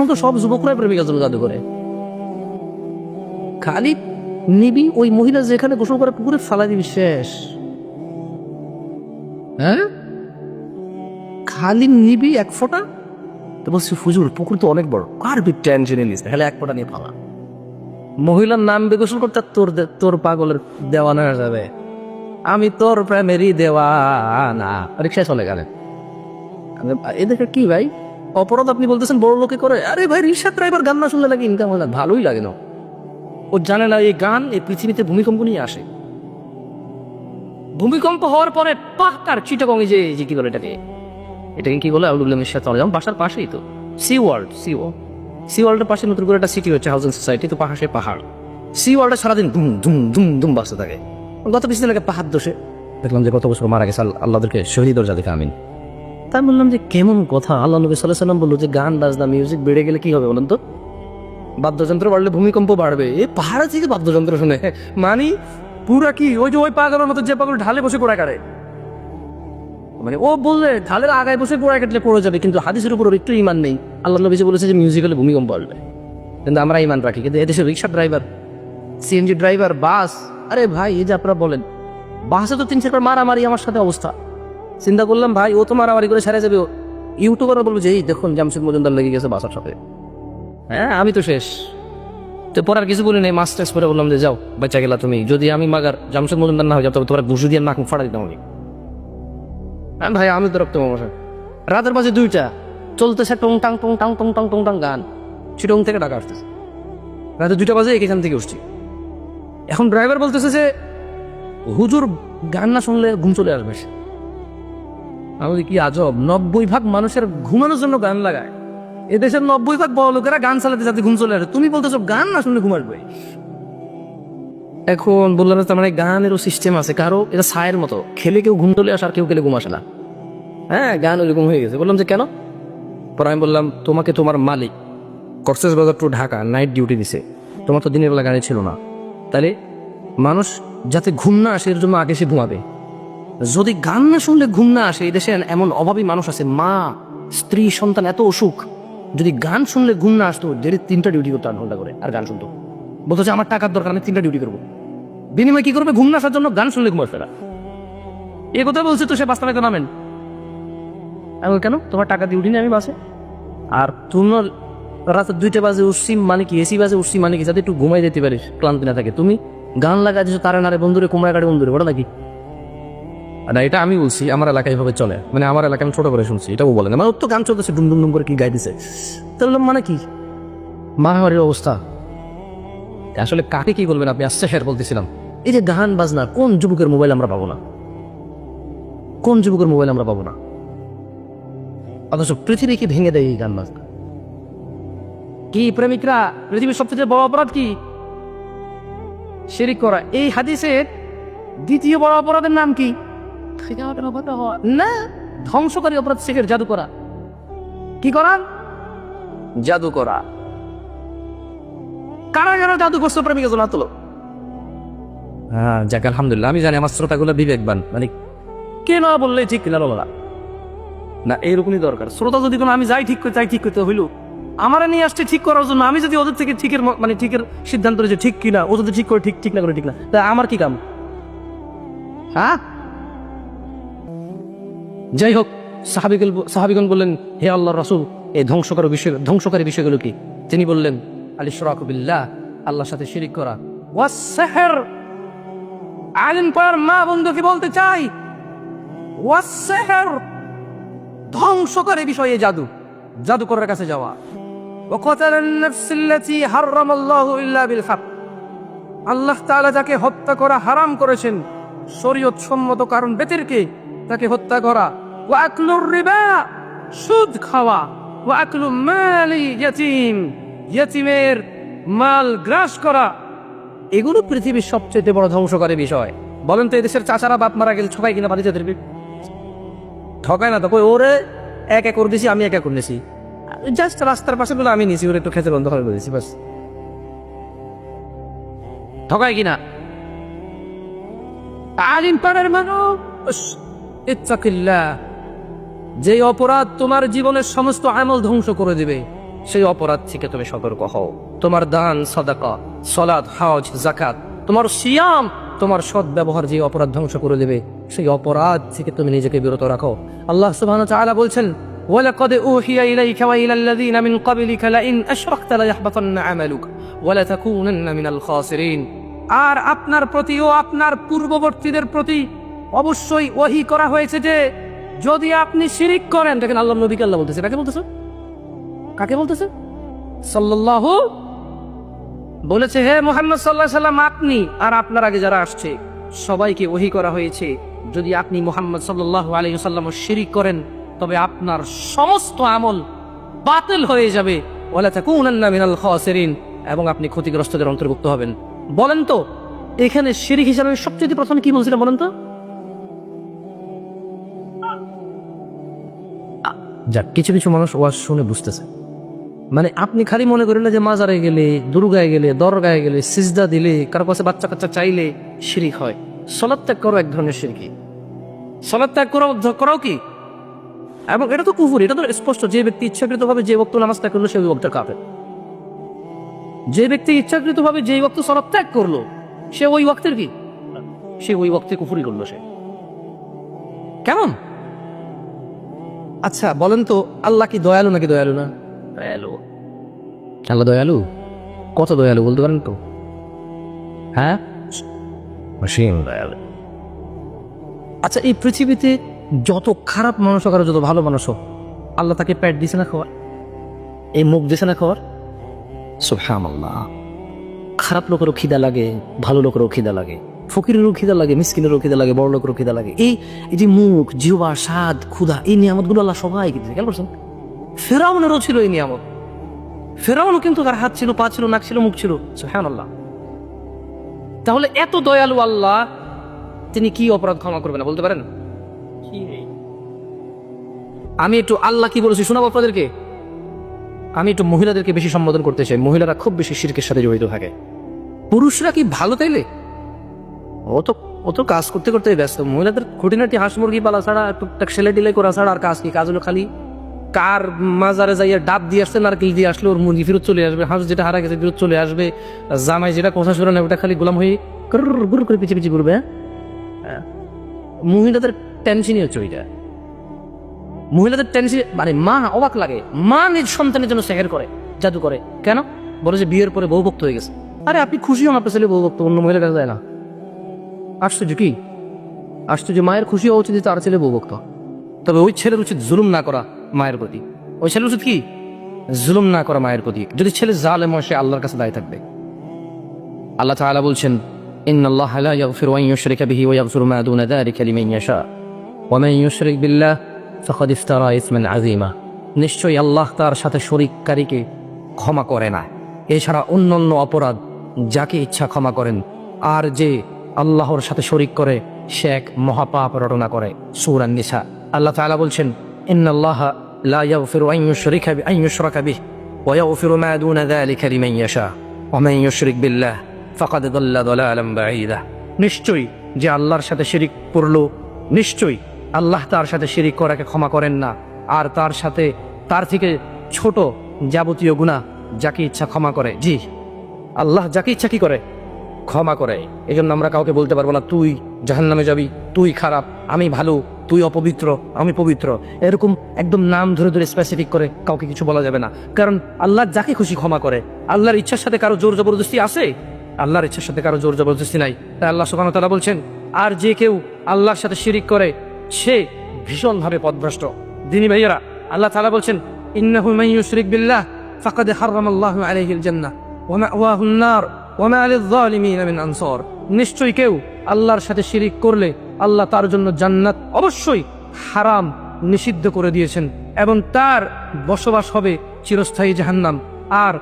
এখন তো সব যুবকরাই প্রেমিকার জন্য জাদু করে। খালি নিবি ওই মহিলা যেখানে গোসল করে পুকুরে ফালা দিবি, শেষ। হ্যাঁ, খালি নিবি এক ফোঁটা, তো বলছি হুজুর পুকুর তো অনেক বড়, আর বি টেনশনে নিস না, খালি এক ফোঁটা নিয়ে ফালা। মহিলার নাম গোসল করতে তোর পাগলের দেওয়ানা হয়ে যাবে। আমি তোর প্রেমেরই দেওয়ানা। রিক্সায় চলে গেলেন। এদেরকে কি ভাই অপরাধ আপনি বলতেছেন বড় লোকে করে? আরে ভাই রিক্সা ড্রাইভার গান না শুনলে লাগে ইনকাম হয় না, ভালোই লাগে না। ও জানে না এই গান এই পৃথিবীতে ভূমিকম্প নিয়ে আসে। ভূমিকম্প হওয়ার পরে পাহাড় চিটাগং, যে কি বলে এটাকে কি বলে, আব্দুল মিশা চলে যাও, বাসার পাশেই তো সি ওয়ার্ল্ডের পাশে নতুন করে একটা সিটি হচ্ছে, হাউজিং সোসাইটি, তো পাশে পাহাড়। সি ওয়ার্ল্ডে সারাদিন ধুম ধুম ধুম ধুম বাসতে থাকে। গত কিছুদিন আগে পাহাড় দোষে দেখলাম যে গত বছর মারা গেছে, আল্লাহদেরকে শহীদ দরজা দেখে আমিন। তাই বললাম যে কেমন কথা, আল্লাহ নবী সাল্লাল্লাহু আলাইহি ওয়াসাল্লাম বললো যে গান বাজনা মিউজিক বেড়ে গেলে কি হবে বলেন তো? বাদ্যযন্ত্র বাড়লে ভূমিকম্প বাড়বে। এই পাহাড়ে থেকে বাদ্যযন্ত্র শুনে মানি পুরা কি ওই যে ওই পাগলের মতো যে পাগল ঢালে বসে পোড়া কাটে, মানে ও বললে ঢালের আগায় বসে পোড়া কাটলে পড়ে যাবে, কিন্তু হাদিসের উপর একটু ইমান নেই। আল্লাহ নবী যে বলেছে যে মিউজিক হলে ভূমিকম্প আসবে, কিন্তু আমরা ইমান রাখি। কিন্তু এদেশে রিক্সা ড্রাইভার, সিএনজি ড্রাইভার, বাস, আরে ভাই এই যে আপনারা বলেন বাসে তো 3-4 বার মারামারি, আমার সাথে অবস্থা। চিন্তা করলাম ভাই ও তো মারামারি করে সেরে যাবে, ইউটিউবার বলবো যে এই দেখুন জামশেদ মজুমদার লেগে গেছে বাসার সাথে। হ্যাঁ আমি তো শেষ। তো পড়ার কিছু বলি নেই, মাস্টার্স পরে বললাম যে যাও বাচ্চা গেলা তুমি, যদি আমি মাগার জামশেদ মজুমদার না হয়ে যাও তবে তোমার ঘুষু দিয়ে নাক ফাড়া দিতাম আমি। ভাই আমি তো রক্ত মশা। রাতের বাজে 2টা, চলতেছে টং টাং টং টাং টং টাং টং টাং গান, চিটং থেকে টাকা আসতেছে। রাতে 2টা বাজে এখান থেকে উঠছি। এখন ড্রাইভার বলতেছে যে হুজুর গান না শুনলে ঘুম চলে আসবে। আমি কি আজব, 90% মানুষের ঘুমানোর জন্য গান লাগায়। এদেশের 90% বড় লোকেরা গান চালাতে যাতে ঘুম চলে আসে, তুমি বলতেছো গান না শুনলে ঘুম আসবে। এখন বললাম তার মানে গানেরও সিস্টেম আছে, কারো এটা ছায়ের মতো, খেলে কেউ ঘুম চলে আসে আর কেউ খেলে ঘুম আসে না। হ্যাঁ গান ওইরকম হয়ে গেছে। বললাম যে কেন? পরে আমি বললাম তোমাকে তোমার মালিক Cox's Bazar to Dhaka night duty দিছে, তোমার তো দিনের বেলা গাড়ি ছিল না, তাহলে মানুষ যাতে ঘুম না আসে এর জন্য আগে সে ঘুমাবে। যদি গান না শুনলে ঘুম না আসে, এই দেশে এমন অভাবী মানুষ আছে, মা স্ত্রী সন্তান এত অসুখ, যদি গান শুনলে ঘুম না আসতো দেরি 3টা ডিউটি করতো 8 ঘন্টা করে, আর গান শুনতো। বলতো যে আমার টাকার দরকার, আমি 3টা ডিউটি করবো। বিনিময় কি করবে? ঘুম না আসার জন্য গান শুনলে ঘুম আসবে না। এ কথা বলছে তো সে বাস নামে নামেন। আমি কেন? তোমার টাকা ডিউটি নেই আমি বাসে, আর তোমার রাত 2টা বাজে উঠছি মানে কি, এসি বাজে উঠছি মানে কি, যাতে একটু ঘুমাই যেতে পারিস, ক্লান্তি না থাকে। তুমি গান লাগা দিছো তারা নারে বন্ধুরে, কুমড়া কাটে বন্ধুরে, ওটা নাকি? না এটা আমি বলছি, আমার এলাকায় এভাবে চলে, মানে আমার এলাকায় আমি ছোট করে শুনছি, এটাও বলে না। মানে ওর তো গান চলতেছে ডুম ডুম ডুম করে কি গাই দিছে, তাহলে মানে কি মারামারির অবস্থা। আসলে কাকে কি বলবেন আপনি? আসছে স্যার বলতেছিলাম এই যে গান বাজনা, কোন যুবকের মোবাইল আমরা পাবো না? কোন যুবকের মোবাইল আমরা পাবো না? অথচ পৃথিবী কি ভেঙে দেয় এই গান বাজনা। কি প্রেমিকরা, পৃথিবীর সবচেয়ে বড় অপরাধ কি? শিরিক করা। এই হাদিসের দ্বিতীয় বড় অপরাধের নাম কি? না, ধ্বংসকারী অপরাধ শিরক, জাদু করা। কি করা? জাদু করা। কারা কারা জাদু করছে প্রেমিকের জন্য? তোলো। হ্যাঁ যাক আলহামদুলিল্লাহ, আমি জানি আমার শ্রোতাগুলো বিবেকবান, মানে কে না বললে ঠিক কিনা বলা না, এইরকমই দরকার। শ্রোতা যদি কোনো আমি যাই ঠিক করে চাই ঠিক করতে হইল, আমারা নিয়ে আসছে ঠিক করার জন্য, আমি যদি ওদের থেকে ঠিকের মানে ঠিকের সিদ্ধান্ত যে ঠিক কিনা, ও যদি ঠিক করে ঠিক, ঠিক না করে ঠিক না, তা আমার কি কাম? হ্যাঁ যাই হোক, সাহাবিগণ বললেন হে আল্লাহর রাসূল, এই ধ্বংসকারী বিষয়গুলো কি? তিনি বললেন আল ইশরাকু বিল্লাহ, আল্লাহর সাথে শিরিক করা, ওয়াস সিহর। আলেম পর মা বন্ধুকে বলতে চাই, ওয়াস সিহর ধ্বংসকারী বিষয় এই জাদু, জাদুকরের কাছে যাওয়া। ওয়া কাতালান নাফসাল্লাতী হারামাল্লাহু ইল্লা বিল হক, আল্লাহ তাআলা যাকে হত্যা করা হারাম করেছেন শরীয়ত সম্মত কারণ ব্যতিরেকে তাকে হত্যা করা। ওয়া আকলুর রিবা, সুদ খাওয়া। ওয়া আকলু মালি ইয়াতীম, ইয়াতীমের মাল গ্রাস করা। এগুলো পৃথিবীর সবচেয়ে বড় ধ্বংসকারী বিষয়। বলেন তো এদেশের চাচারা বাপ মারা গেলে ঠকাই কিনা বাড়িতে দেবে? ঠকায় না তো। কই ওরে এক একর দিছি, আমি এক একর নিছি, জাস্ট রাস্তার পাশে বলে আমি নিছি, ওরে একটু খেতে বন্ধ করে দিয়েছি বাস। ঠকায় কিনা? আলিম পাড়ার মানুষ ইত্তাকিল্লাহ, যে অপরাধ তোমার জীবনের সমস্ত আমল ধ্বংস করে দিবে, সেই অপরাধ থেকে তুমি সতর্ক হও। তোমার দান, সাদাকা, সালাত, হজ, যাকাত, তোমার সিয়াম, তোমার সৎ ব্যবহার যে অপরাধ ধ্বংস করে দেবে, সেই অপরাধ থেকে তুমি নিজেকে বিরত রাখো। আল্লাহ সুবহানাহু ওয়া তাআলা বলছেন, ওয়ালাকাদ উহিয়া ইলাইকা ওয়া ইলাল্লাযীনা মিন ক্বাবলিকা লাইন আশরাকতা লায়াহবাতান্না আমালুকা ওয়া লাতাকুনান্না মিনাল খাসিরিন। আর আপনার প্রতি ও আপনার পূর্ববর্তীদের প্রতি অবশ্যই ওহী করা হয়েছে যে যদি আপনি শিরিক করেন, দেখেন আল্লাহ নবীকে আল্লাহ বলতেছে, কাকে বলতেছে? কাকে বলতেছে? সাল্লাল্লাহু বলেছে, হে মুহাম্মদ সাল্লাল্লাহু আলাইহি সাল্লাম, আপনি আর আপনার আগে যারা আসছে সবাইকে ওহী করা হয়েছে যদি আপনি মুহাম্মদ সাল্লাল্লাহু আলাইহি ওয়াসাল্লাম শিরিক করেন তবে আপনার সমস্ত আমল বাতিল হয়ে যাবে, ওয়ালা তাকুনান্না মিনাল খাসিরিন, এবং আপনি ক্ষতিগ্রস্তদের অন্তর্ভুক্ত হবেন। বলেন তো এখানে শিরিক হিসাবে সবচেয়ে প্রথমে কি বলছিলেন বলেন তো? যাক, কিছু কিছু মানুষ ওয়াজ শুনে বুঝতেছে। মানে আপনি খালি মনে করেন না যে মাজারে গেলে, দুর্গায় গেলে, দরগায় গেলে, সিজদা দিলে, কারো কাছে বাচ্চা কাচ্চা চাইলে শিরিক হয়। সালাত ত্যাগ করো এক ধরনের শিরকি। সালাত ত্যাগ করাও কি? এবং এটা তো কুফর, এটা তো স্পষ্ট। যে ব্যক্তি ইচ্ছাকৃতভাবে যে ওয়াক্ত নামাজ ত্যাগ করলো সে ওই ওয়াক্তের কাফের। যে ব্যক্তি ইচ্ছাকৃতভাবে যে ওয়াক্ত সালাত ত্যাগ করলো সে ওই ওয়াক্তের কি? সে ওই ওয়াক্তে কুফরি করলো। সে কেমন? আচ্ছা বলেন তো, আল্লাহ কি দয়ালু নাকি দয়ালু না? দয়ালু। আল্লাহ দয়ালু? কত দয়ালু বলতে পারেন তো? হ্যাঁ, অসীম দয়ালু। আচ্ছা, এই পৃথিবীতে যত খারাপ মানুষ হোক আর যত ভালো মানুষ হোক, আল্লাহ তাকে পেট দিছে না খাওয়ার? এই মুখ দিছে না খাওয়ার? সুবহানাল্লাহ। খারাপ লোকেরও খিদা লাগে, ভালো লোকেরও খিদা লাগে, ফকিরেরও খিদা লাগে, মিসকিনেরও খিদা লাগে, বড় লোকেরও খিদা লাগে। এই যে মুখ, জিহ্বা, স্বাদ, ক্ষুধা, এই নিয়ামতগুলো আল্লাহ সবাইকে দিয়েছে। খেয়াল করছেন? ফেরাউনেরও ছিল এই নিয়ামত। ফেরাউনও কিন্তু তার হাত ছিল, পা ছিল, নাক ছিল, মুখ ছিল। সুবহানাল্লাহ। তাহলে এত দয়ালু আল্লাহ, তিনি কি অপরাধ ক্ষমা করবেন না বলতে পারেন? আমি একটু আল্লাহ কি বলেছি শোনাবো আপনাদেরকে। আমি একটু মহিলাদেরকে বেশি সম্বোধন করতে চাই। মহিলারা খুব বেশি শিরকের সাথে জড়িত থাকে। পুরুষরা কি ভালো তাইলে? ও তো কাজ করতে করতে ব্যস্ত। মহিলাদের খুঁটিনাটি হাঁস মুরগি পালা ছাড়া, টুকটাক সেলাই টিলাই করা ছাড়া আর কাজ কি? কাজ হলো খালি কার মাজারে যাইয়া ডাব দিয়ে আসছে, নারকেল দিয়ে আসলে ওর মুরগি ফেরত চলে আসবে, হাঁস যেটা হারা গেছে ফেরত চলে আসবে, জামাই যেটা কথা শুনে না ওটা খালি গোলাম হয়ে গুর করে পিছিয়ে পিছিয়ে ঘুরবে। হ্যাঁ, মহিলাদের টেনশনই হচ্ছে ওইটা। মহিলাদের টেনশন মানে মা অবাক লাগে, মা নিজ সন্তানের জন্য সেহের করে, জাদু করে। কেন? বলে যে বিয়ের পরে বউভক্ত হয়ে গেছে। আরে আপনি খুশি হন আপনার ছেলে বউভক্ত, অন্য মহিলার কাছে যায় না। আশ্চর্য কি? আশ্চর্য। মায়ের খুশি হওয়া উচিত তার ছেলে বউভক্ত। তবে ওই ছেলের উচিত জুলুম না করা মায়ের প্রতি। ওই ছেলের উচিত কি? জুলুম না করা মায়ের প্রতি। যদি ছেলে জালেম হয় সে আল্লাহর কাছে দায়ী থাকবে। আল্লাহ তাআলা বলছেন, ইন্নাল্লাহা লা ইয়াগফিরু আন ইউশরিকা বিহি ওয়া ইয়াগফিরু মা দুনা যালিকা লিমান ইয়াশা ওয়া মান ইউশরিক বিল্লাহ ফাকাদ ইফতারা ইসমান আযীমা। নিশ্চয়ই আল্লাহ তার সাথে শরীককারীকে ক্ষমা করে না, এছাড়া অন্যান্য অপরাধ যাকে ইচ্ছা ক্ষমা করেন। আর যে আল্লাহর সাথে শরীক করে সে এক মহাপাপ রটনা করে। সূরা নিসা। আল্লাহ তাআলা বলছেন, ইন্নাল্লাহা লা ইয়াগফিরু আন ইউশরাকা বিহি ওয়া ইয়াগফিরু মা দুনা যালিকা লিমান ইয়াশা ওয়া মান ইউশরিক বিল্লাহ ফাকাদ দাল্লা দালালান বাঈদা। নিশ্চয়ই যে আল্লাহর সাথে শিরিক করলো, নিশ্চয়ই আল্লাহ তার সাথে শিরিক করাকে ক্ষমা করেন না, আর তার থেকে ছোট যাবতীয় গুনাহ যাকে ইচ্ছা ক্ষমা করে। জি, আল্লাহ যাকে ইচ্ছা কি করে? ক্ষমা করে। এই জন্য আমরা কাউকে বলতে পারবো না তুই জাহান্নামে যাবি, তুই খারাপ, আমি ভালো, তুই অপবিত্র, আমি পবিত্র। এরকম একদম নাম ধরে ধরে স্পেসিফিক করে কাউকে কিছু বলা যাবে না। কারণ আল্লাহ যাকে খুশি ক্ষমা করে। আল্লাহর ইচ্ছার সাথে কারো জোর জবরদস্তি আছে? আল্লাহর ইচ্ছার সাথে কারো জোর জবরদস্তি নাই। তাই আল্লাহ সুবহানাহু ওয়া তাআলা বলছেন, আর যে কেউ আল্লাহর সাথে শিরিক করে সে ভীষণভাবে পথভ্রষ্ট। দিনী ভাইয়েরা, আল্লাহ তাআলা বলছেন, ইন্নাহু মান ইউশরিক বিল্লাহ ফাকাদ হারামাল্লাহু আলাইহিল জান্নাহ ওয়া মাওয়াহুন নার ওয়া মা লিয-যালিমিন মিন আনসার। নিশ্চয়ই কেউ আল্লাহর সাথে শিরিক করলে আল্লাহ তার জন্য জান্নাত অবশ্যই হারাম নিষিদ্ধ করে দিয়েছেন এবং তার বসবাস হবে চিরস্থায়ী জাহান্নাম। আর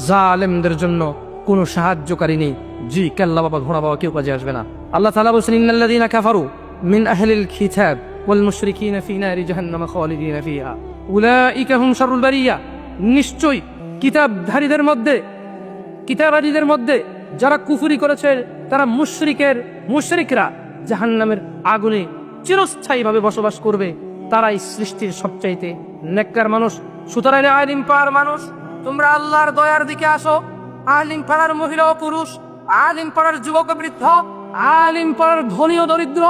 জালেমদের জন্য কোনো সাহায্যকারী নেই। জি, কাল্লা বাবা ঘোড়া বাবা কেউ কাজে আসবে না। আল্লাহ তাআলা বলেন, ইন্নাল্লাযীনা কাফারু মিন আহলিল কিতাব ওয়াল মুশরিকিনা ফি নারি জাহান্নাম খালিদিনা ফিহা উলাইকা হুম শাররুল বারিয়া। নিশ্চয়ই কিতাবধারীদের মধ্যে যারা কুফরি করেছে তারা মুশরিকরা জাহান্নামের আগুনে চিরস্থায়ীভাবে বসবাস করবে। তারাই সৃষ্টির সবচাইতে নেককার মানুষ। সুতরাং আলিম পার মানুষ, তোমরা আল্লাহর দয়ার দিকে আসো। আলিম পাড়ার মহিলা ও পুরুষ, আলিম পাড়ার যুবক ও বৃদ্ধ, আলিম পাড়ার ধনী ও দরিদ্র,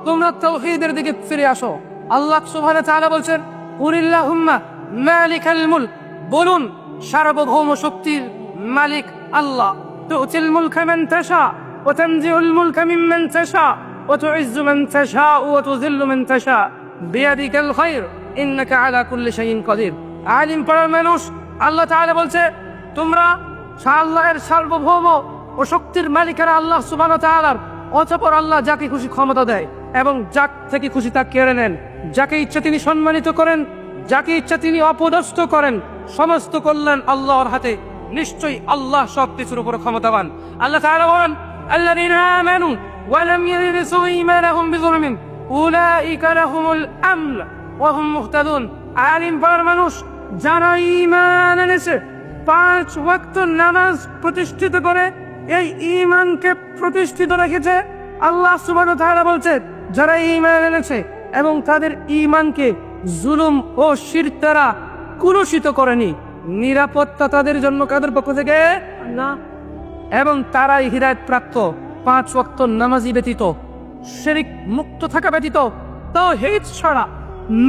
তোমরা তাওহীদের দিকে ফিরে আসো। আল্লাহ সুবহানাহু ওয়া তাআলা বলছেন, কুলিল্লাহুম্মা মালিকাল মুলক, বলুন সার্বভৌম শক্তির মালিক আল্লাহ। তুতিল মুলকা মান তাশা ওয়া তানজিউল মুলকা মিম্মান তাশা ওয়া তুইজ্জু মান তাশা ওয়া তুযিল্লু মান তাশা বিয়াদিকাল খায়র ইন্নাকা আলা কুল্লি শাইইন কাদির। আলিম পাড়ার মানুষ, আল্লাহ তাআলা বলছে, তোমরা আল্লাহর সার্বভৌম ও শক্তির মালিকেরা আল্লাহ সুবহানাহু ওয়া তাআলার, অতঃপর আল্লাহ যাকে খুশি ক্ষমতা দেয় এবং যাক থেকে খুশি তা কেড়ে নেন। যাকে ইচ্ছা তিনি সম্মানিত করেন, যাকে ইচ্ছা তিনি অপদস্থ করেন। সমস্ত কল্যাণ আল্লাহর হাতে, নিশ্চয়ই আল্লাহ সব কিছুর উপর ক্ষমতাবান। আল্লাহ তাআলা বলেন, আল্লাযীনা আমানু ওয়া লাম ইয়ালবিসু ঈমানাহুম বিযুলমিন উলাইকা লাহুমুল আমন ওয়া হুম মুহতাদুন। আলিম পাড়ার মানুষ, যারা ঈমান এনেছে, 5 ওয়াক্ত নামাজ প্রতিষ্ঠিত করে এই ঈমানকে প্রতিষ্ঠিত রেখেছে, আল্লাহ সুবহানাহু ওয়া তাআলা বলছেন, যারা ঈমান এনেছে এবং তাদের ঈমানকে জুলুম ও শিরক দ্বারা কুলুষিত করেনি, নিরাপত্তা তাদের জন্য কাদের পক্ষ থেকে? না। এবং তারাই হিদায়াত প্রাপ্ত। 5 ওয়াক্ত নামাজি ব্যতীত, শিরক মুক্ত থাকা ব্যতীত, তাওহীদ ছাড়া,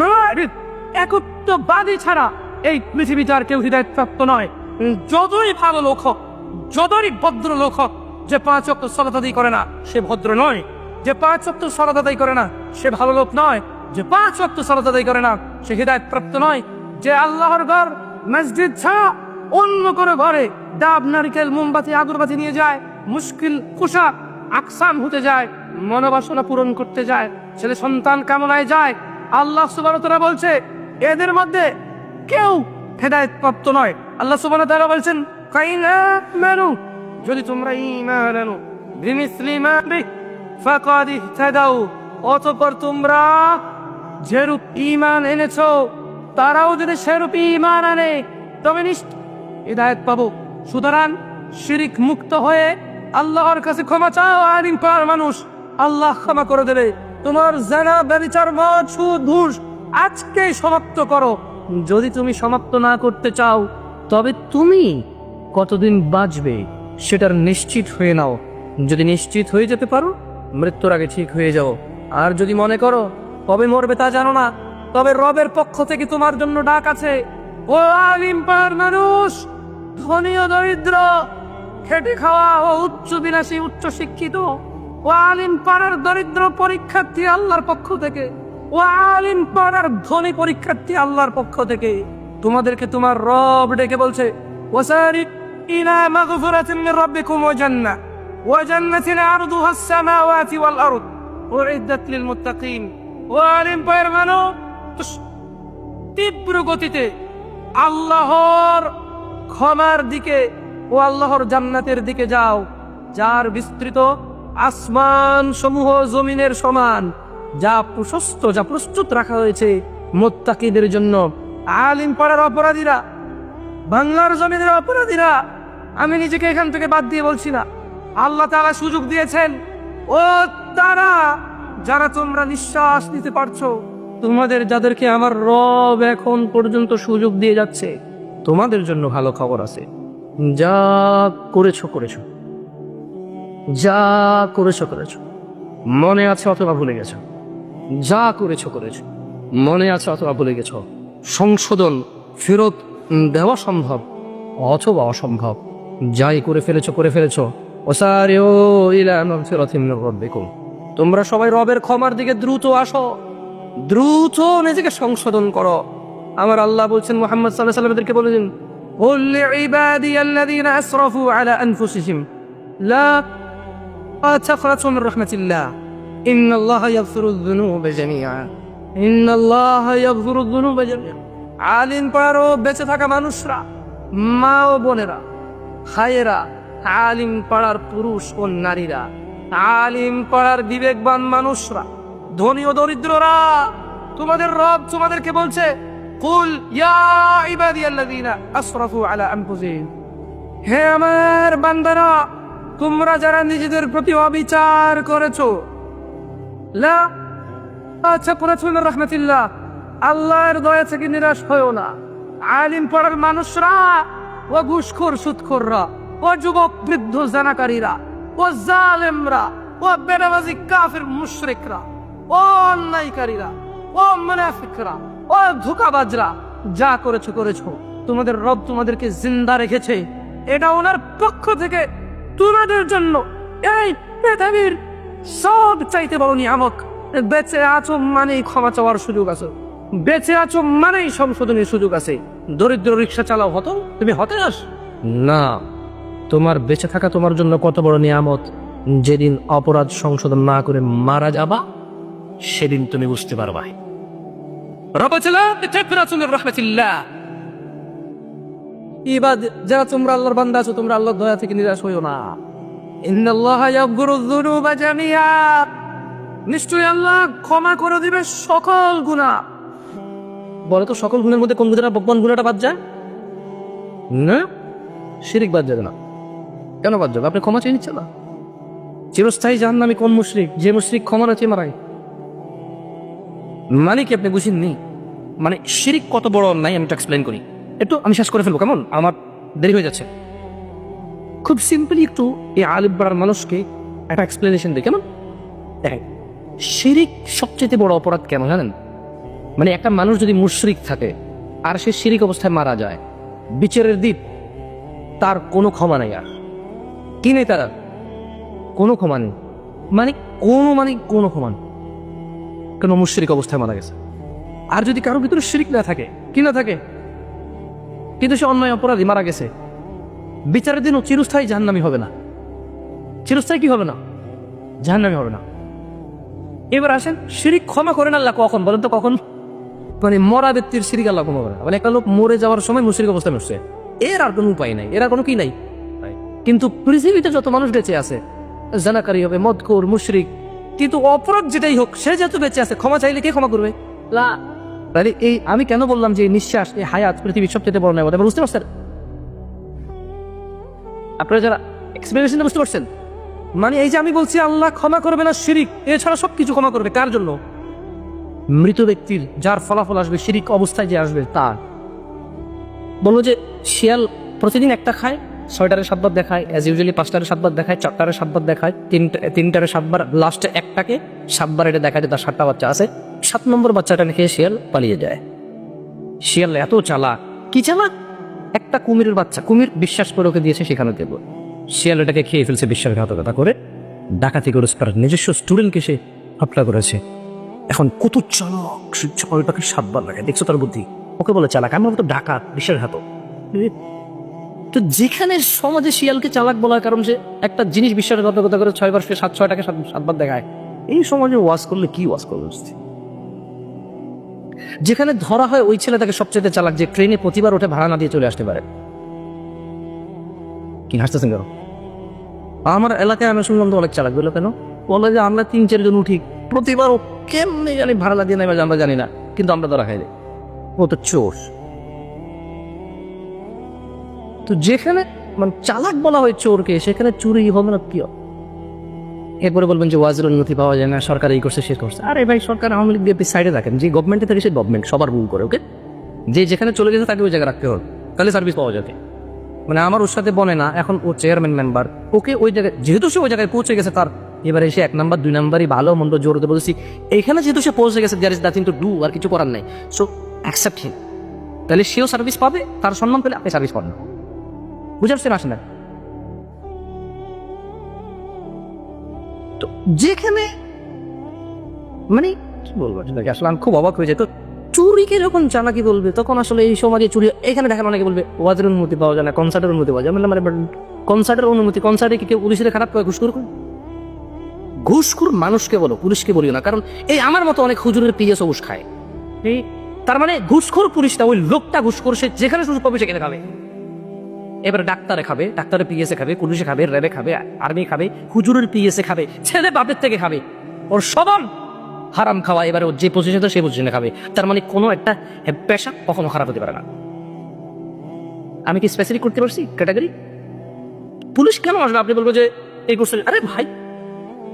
নয় একত্ববাদী ছাড়া এই পৃথিবীতে আর কেউ হিদায়াত প্রাপ্ত নয়। যতই ভালো লোক হোক, যতই ভদ্র লোক হোক, যে 5 ওয়াক্ত সালাত আদায় করে না সে ভদ্র নয়। যে 5 ওয়াক্ত সালাত আদায় করে না সে ভালো লোক নয়। যে 5 ওয়াক্ত সালাত আদায় করে না সে হিদায়াত প্রাপ্ত নয়। যে আল্লাহর ঘর মসজিদ ছাড়া অন্য কোনো ঘরে ডাব, নারকেল, মোমবাতি, আগরবাতি নিয়ে যায়, মুশকিল পোশাক আকসাম হতে যায়, মনোবাসনা পূরণ করতে যায়, ছেলে সন্তান কামনায় যায়, আল্লাহ সুবহানাহু ওয়া তাআলা বলছে এদের মধ্যে কেউ হেদায়েত প্রাপ্ত নয়। আল্লাহ সুবহানাহু ওয়া তাআলা বলছেন, কাইনা মানু, যদি তোমরা ঈমান আনো, বিমিসলি মা বি ফাকাদ ইহতাদাউ, অতঃপর তোমরা যেরূপ ঈমান এনেছো তারাও যদি সেরূপ ঈমান আনে তবে নিশ্চয় হিদায়াত পাবো। সুতরাং শিরক মুক্ত হয়ে আল্লাহর কাছে ক্ষমা চাও। আলিম পাড়ার মানুষ, আল্লাহ ক্ষমা করে দেবে। তোমার জিনা, ব্যভিচার, মদ, সুদ, ঘুষ আজকেই সমাপ্ত করো। যদি তুমি সমাপ্ত না করতে চাও তবে তুমি কতদিন বাঁচবে সেটার নিশ্চিত হয়ে নাও। যদি নিশ্চিত হয়ে যেতে পারো, মৃত্যুর আগে ঠিক হয়ে যাও। আর যদি মনে করো কবে মরবে তা জানো না, তবে রবের পক্ষ থেকে তোমার জন্য ডাক আছে। ও আলিম পাড়ার মানুষ, ধনী ও দরিদ্র, খেটে খাওয়া ও উচ্চ বিলাসী, উচ্চ শিক্ষিত, ও আলিম পাড়ার দরিদ্র পরীক্ষার্থী আল্লাহর পক্ষ থেকে, ও আলিম পাড়ার ধনী পরীক্ষার্থী আল্লাহর পক্ষ থেকে, তোমাদেরকে তোমার রব ডেকে বলছে, ওয়াসারি ইলা মাগফিরাতিন মির রাব্বিকুম ওয়া জান্নাহ ওয়া জান্নাতিন আরদুহাস সামাওয়াতি ওয়াল আরদ উইদ্দাত লিল মুত্তাকিন। ও আলিম পাড়ার মানুষ, তীব্র গতিতে আল্লাহর ক্ষমার দিকে ও আল্লাহর জান্নাতের দিকে যাও, যার বিস্তৃত আসমান সমূহ জমিনের সমান, যা প্রশস্ত, যা প্রস্তুত রাখা হয়েছে মুত্তাকিদের জন্য। আলিম পাড়ার অপরাধীরা, বাংলার জমিনের অপরাধীরা, আমি নিজেকে এখান থেকে বাদ দিয়ে বলছি না, আল্লাহ তাআলা সুযোগ দিয়েছেন। ও তারা যারা তোমরা নিঃশ্বাস নিতে পারছো, তোমাদের যাদেরকে আমার রব এখন পর্যন্ত সুযোগ দিয়ে যাচ্ছে, তোমাদের জন্য ভালো খবর আছে। যা করেছো করেছো, যা করেছো করেছো, মনে আছে অথবা ভুলে গেছো। যা করেছো করেছো, মনে আছে অথবা ভুলে গেছো। সংশোধন ফেরত দেওয়া সম্ভব অথবা অসম্ভব। যাই করে ফেলেছো করে ফেলেছো। ওসারিউ ইলা মাগফিরাতিন মির রাব্বিকুম, তোমরা সবাই রবের ক্ষমার দিকে দ্রুত আসো, দ্রুত নিজেকে সংশোধন করো। আমার আল্লাহ বলছেন, মুহাম্মদ সাল্লাল্লাহু আলাইহি ওয়াসাল্লামকে বলেছেন, কুল লিইবাদিয়াল্লাযীনা আসরাফু আলা আনফুসিহিম লা তাখনাতু মির রাহমাতিল্লাহ ইন্নাল্লাহা ইয়াগফিরুয যুনুবা জামিআ ইন্নাল্লাহা ইয়াগফিরুয যুনুবা জামিআ। আলিম পাড়ার বেঁচে থাকা মানুষরা, মা ও বোনেরা, ভাইয়েরা, আলিম পাড়ার পুরুষ ও নারীরা, আলিম পাড়ার বিবেকবান মানুষরা, ধনী ও দরিদ্ররা, তোমাদের রব তোমাদেরকে বলছে, কুল ইয়া ইবাদিয়াল্লাযীনা আসরাফু আলা আনফুসিহিম, হে আমার বান্দারা, তোমরা যারা নিজেদের প্রতি অবিচার করেছো, লা তাখনাতু মির রাহমাতিল্লাহ, আল্লাহর দয়া থেকে নিরাশ হয়ো না। আলিম পাড়ার মানুষরা, ও ঘুষখোর সুদখোররা, ও যুবক বৃদ্ধ জানাকারীরা, ও জালেমরা, ও বেনামাজি কাফির মুশরিকরা, ও অন্যায়কারীরা, ও মুনাফিকরা, ও ধোঁকাবাজরা, যা করেছো করেছো, তোমাদের রব তোমাদেরকে জিন্দা রেখেছে। এটা ওনার পক্ষ থেকে তোমাদের জন্য এই পৃথিবীর সব চাইতে বড় নিয়ামক। বেঁচে আছো মানেই ক্ষমা চাওয়ার সুযোগ আছে, বেঁচে আছো মানেই সংশোধনের সুযোগ আছে। দরিদ্র রিক্সা চালাও হতো, তুমি হতাশ না। তোমার বেঁচে থাকা তোমার জন্য কত বড় নিয়ামত, যেদিন অপরাধ সংশোধন না করে মারা যাবা সেদিন তুমি বুঝতে পারবা। ইবাদ যারা তোমরা আল্লাহর বান্দা আছো, তোমরা আল্লাহর দয়া থেকে নিরাশ হইও না। ইন্নাল্লাহা ইয়াগফিরুয যুনুবা জামিআ, নিশ্চয়ই আল্লাহ ক্ষমা করে দিবে সকল গুনাহ। বলে তো সকল গুণের মধ্যে কোন গুণাটা বাদ যায় না? শিরিক বাদ যাবে না। কেন বাদ যাবে? আপনি ক্ষমা চেয়ে নিচ্ছেন না। চিরস্থায়ী জাহান্নামী কোন মুশরিক? যে মুশরিক ক্ষমা না চেয়ে মারায়। মানে কি আপনি বুঝেননি? মানে শিরিক কত বড় অন্যায় আমি এক্সপ্লেন করি। একটু আমি শেষ করে ফেলবো, কেমন? আমার দেরি হয়ে যাচ্ছে। খুব সিম্পলি একটু এই আলিম পাড়ার মানুষকে একটা এক্সপ্লেনেশন দিই, কেমন? দেখেন, শিরিক সবচেয়ে বড় অপরাধ কেন জানেন? মানে একটা মানুষ যদি মুশরিক থাকে আর সে শিরিক অবস্থায় মারা যায়, বিচারের দিন তার কোনো ক্ষমা নাই। আর কি নেই? তার কোনো ক্ষমা নেই। মানে কোনো ক্ষমা নেই, কেন? মুশরিক অবস্থায় মারা গেছে। আর যদি কারোর ভিতরে শিরিক না থাকে, কি না থাকে, কিন্তু সে অন্যায় অপরাধী মারা গেছে, বিচারের দিনও চিরস্থায়ী জাহান্নামী হবে না। চিরস্থায়ী কি হবে না? জাহান্নামী হবে না। এবার আসেন, শিরিক ক্ষমা করেন আল্লাহ কখন বলেন তো? কখন? মানে মরা ব্যক্তির শিরিক আল্লাহ ক্ষমা করে না। মানে একটা লোক মরে যাওয়ার সময় মুশরিক অবস্থায় মরছে, এর আর কোনো উপায় নাই, এর আর কোনো কি নাই। কিন্তু পৃথিবীতে যত মানুষ বেঁচে আছে, জানাকারী হবে, মদখোর, মুশরিক, কিন্তু অপরাধ যেটাই হোক, সে যেহেতু বেঁচে আছে, ক্ষমা চাইলে কে ক্ষমা করবে? তাহলে এই আমি কেন বললাম যে নিঃশ্বাস, এই হায়াত পৃথিবীর সবচেয়ে বড় নেই, বুঝতে পারছেন? আপনারা যারা এক্সপ্লেনেশনটা বুঝতে পারছেন? মানে এই যে আমি বলছি আল্লাহ ক্ষমা করবে না শিরিক, এছাড়া সবকিছু ক্ষমা করবে। কার জন্য? মৃত ব্যক্তির, যার ফলাফল আসবে শিরিক অবস্থায় যে আসবে তার। বলবো যে শিয়াল প্রতিদিন একটা খায়, 6টারে 7বার দেখায়, অ্যাজ ইউজুয়ালি 5টারে 7বার দেখায়, 4টারে 7বার দেখায়, 3টারে 7বার, লাস্টে একটাকে 7বার এটা দেখায় যে তার 7টা বাচ্চা আছে। 7 নম্বর বাচ্চাটা খেয়ে শিয়াল পালিয়ে যায়। শিয়াল এত চালাক, কি চালাক! একটা কুমিরের বাচ্চা, কুমির বিশ্বাস করে ওকে দিয়েছে সেখানে দেব, শিয়াল এটাকে খেয়ে ফেলছে বিশ্বাসঘাতকতা করে, ডাকাতি করে তার নিজস্ব স্টুডেন্টকে সে হত্যা করেছে। এখন কত চালাক! ওটাকে 7বার লাগে, দেখছো তার বুদ্ধি? ওকে বলে চালাক, আমরা তো ডাকাত, বিশ্বাসঘাতক। তো যেখানে সমাজে শিয়ালকে চালাক বলার কারণ সে একটা জিনিস বিশ্বাসঘাতকতা করে 6বার, সে 6টাকে 7বার দেখায়, এই সমাজে ওয়াজ করলে কি ওয়াজ করবে? যেখানে ধরা হয় ওই ছেলে তাকে সবচেয়ে চালাক, যে ট্রেনে প্রতিবার ওঠে ভাড়া না দিয়ে চলে আসতে পারে। কি হাসতেছেন কেন? আমার এলাকায় আমি শুনলাম তো অনেক চালাক। বললো কেন? বলে যে আমরা 3-4 জন উঠি, প্রতিবার ও কেমনি জানি ভাড়া না দিয়ে নেবে, আমরা জানি না, কিন্তু আমরা ধরা খাই। ও তো চোর। তো যেখানে মানে চালাক বলা হয় চোরকে, সেখানে চুরি হবে না কি? এরপরে বলবেন যে ওয়াজের উন্নতি পাওয়া যায় না, সরকার এই করছে সে করছে। আরে ভাই, সরকার আওয়ামী লীগ বিএনপি সাইডে রাখেন, যে গভর্নমেন্টে থাকে সে গভর্নমেন্ট, সবার ভুল করে। ওকে, যে যেখানে চলে গেছে তাকে ওই জায়গায় রাখতে হবে, তাহলে সার্ভিস পাওয়া যাবে। মানে আমার ওর সাথে বনে না, এখন ও চেয়ারম্যান মেম্বার, ওকে ওই জায়গায়, যেহেতু সে ওই জায়গায় পৌঁছে গেছে, তার এবারে এসে 1 নাম্বার 2 নাম্বারই ভালো মন্দ জোরতে বলছি, এইখানে যেহেতু সে পৌঁছে গেছে, there is nothing to do, আর কিছু করার নাই, সো অ্যাকসেপ্ট হিম। তাহলে সেও সার্ভিস পাবে, তার সম্মান পেলে আপনি সার্ভিস পাবেন না। বুঝতে পারছেন? আসেন না। তো যেখানে মানে কি বলবো, আসলে আমি খুব অবাক হয়ে যায়। তো চুরিকে যখন চালাকি বলবে, তখন আসলে এই সমাজে চুরি, এখানে দেখেন অনেকে বলবে ওয়াজের অনুমতি পাওয়া যায় না, কনসার্টের অনুমতি পাওয়া যায়। মানে কনসার্টের অনুমতি, কনসার্টে কি কেউ পুলিশের খারাপ করে? ঘুষখোর করে? ঘুষখোর মানুষকে বলো, পুলিশকে বলিও না। কারণ এই আমার মতো অনেক হুজুরের পিএস ঘুষ খায়। তার মানে ঘুষখোর পুলিশটা, ওই লোকটা ঘুষখোর, সে যেখানে সুযোগ পাবে সেখানে খাবে। এবার ডাক্তারে খাবে, ডাক্তারের পিএসএ খাবে, পুলিশে খাবে, র্যাবে খাবে, আর্মি খাবে, হুজুরের পিএসএ খাবে, ছেলে বাপের থেকে খাবে, ওর সবার হারাম খাওয়া। এবারে ওর যে পজিশনে সেই পজিশনে খাবে। তার মানে কোনো একটা পেশা কখনো খারাপ হতে পারে না। আমি কি স্পেসিফিক করতে পারছি ক্যাটাগরি? পুলিশ কেন আসবে? আপনি বলবো যে এই করছে। আরে ভাই,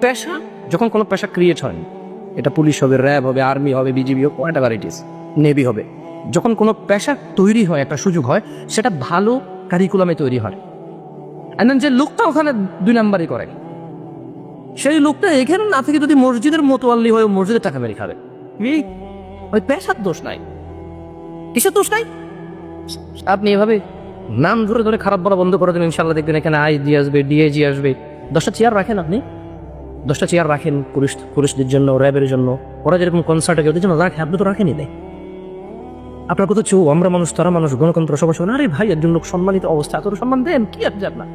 পেশা যখন কোনো পেশা ক্রিয়েট হয়, এটা পুলিশ হবে, র্যাব হবে, আর্মি হবে, বিজিবি হবে, হোয়াটএভার ইট ইজ, নেভি হবে, যখন কোনো পেশা তৈরি হয়, একটা সুযোগ হয়, সেটা ভালো কারিকুলামে তৈরি হয়। And then যে লোকটা ওখানে 2 নাম্বারই করে, সেই লোকটা এখানে না থেকে যদি মসজিদের মোতোয়াল্লি হয়ে মসজিদের টাকা মেরে খাবে, ওই পেশার দোষ নাই, কিসের দোষ নাই? আপনি এভাবে নাম ধরে ধরে খারাপ বলা বন্ধ করে দেন, ইনশাল্লাহ দেখবেন এখানে আইজি আসবে, ডিআইজি আসবে। 10টা চেয়ার রাখেন, আপনি 10টা চেয়ার রাখেন পুলিশদের জন্য, র্যাবের জন্য, ওরা যেরকম কনসার্টে ওদের জন্য রাখে, আপনি তো রাখেনি নেই। আপনার কথা চৌ আমরা মানুষ, তারা মানুষ, গণতন্ত্র সবার সঙ্গে। আরে ভাই, একজন লোক সম্মানিত অবস্থা, এত সম্মান দেন, কি আপনি আপনার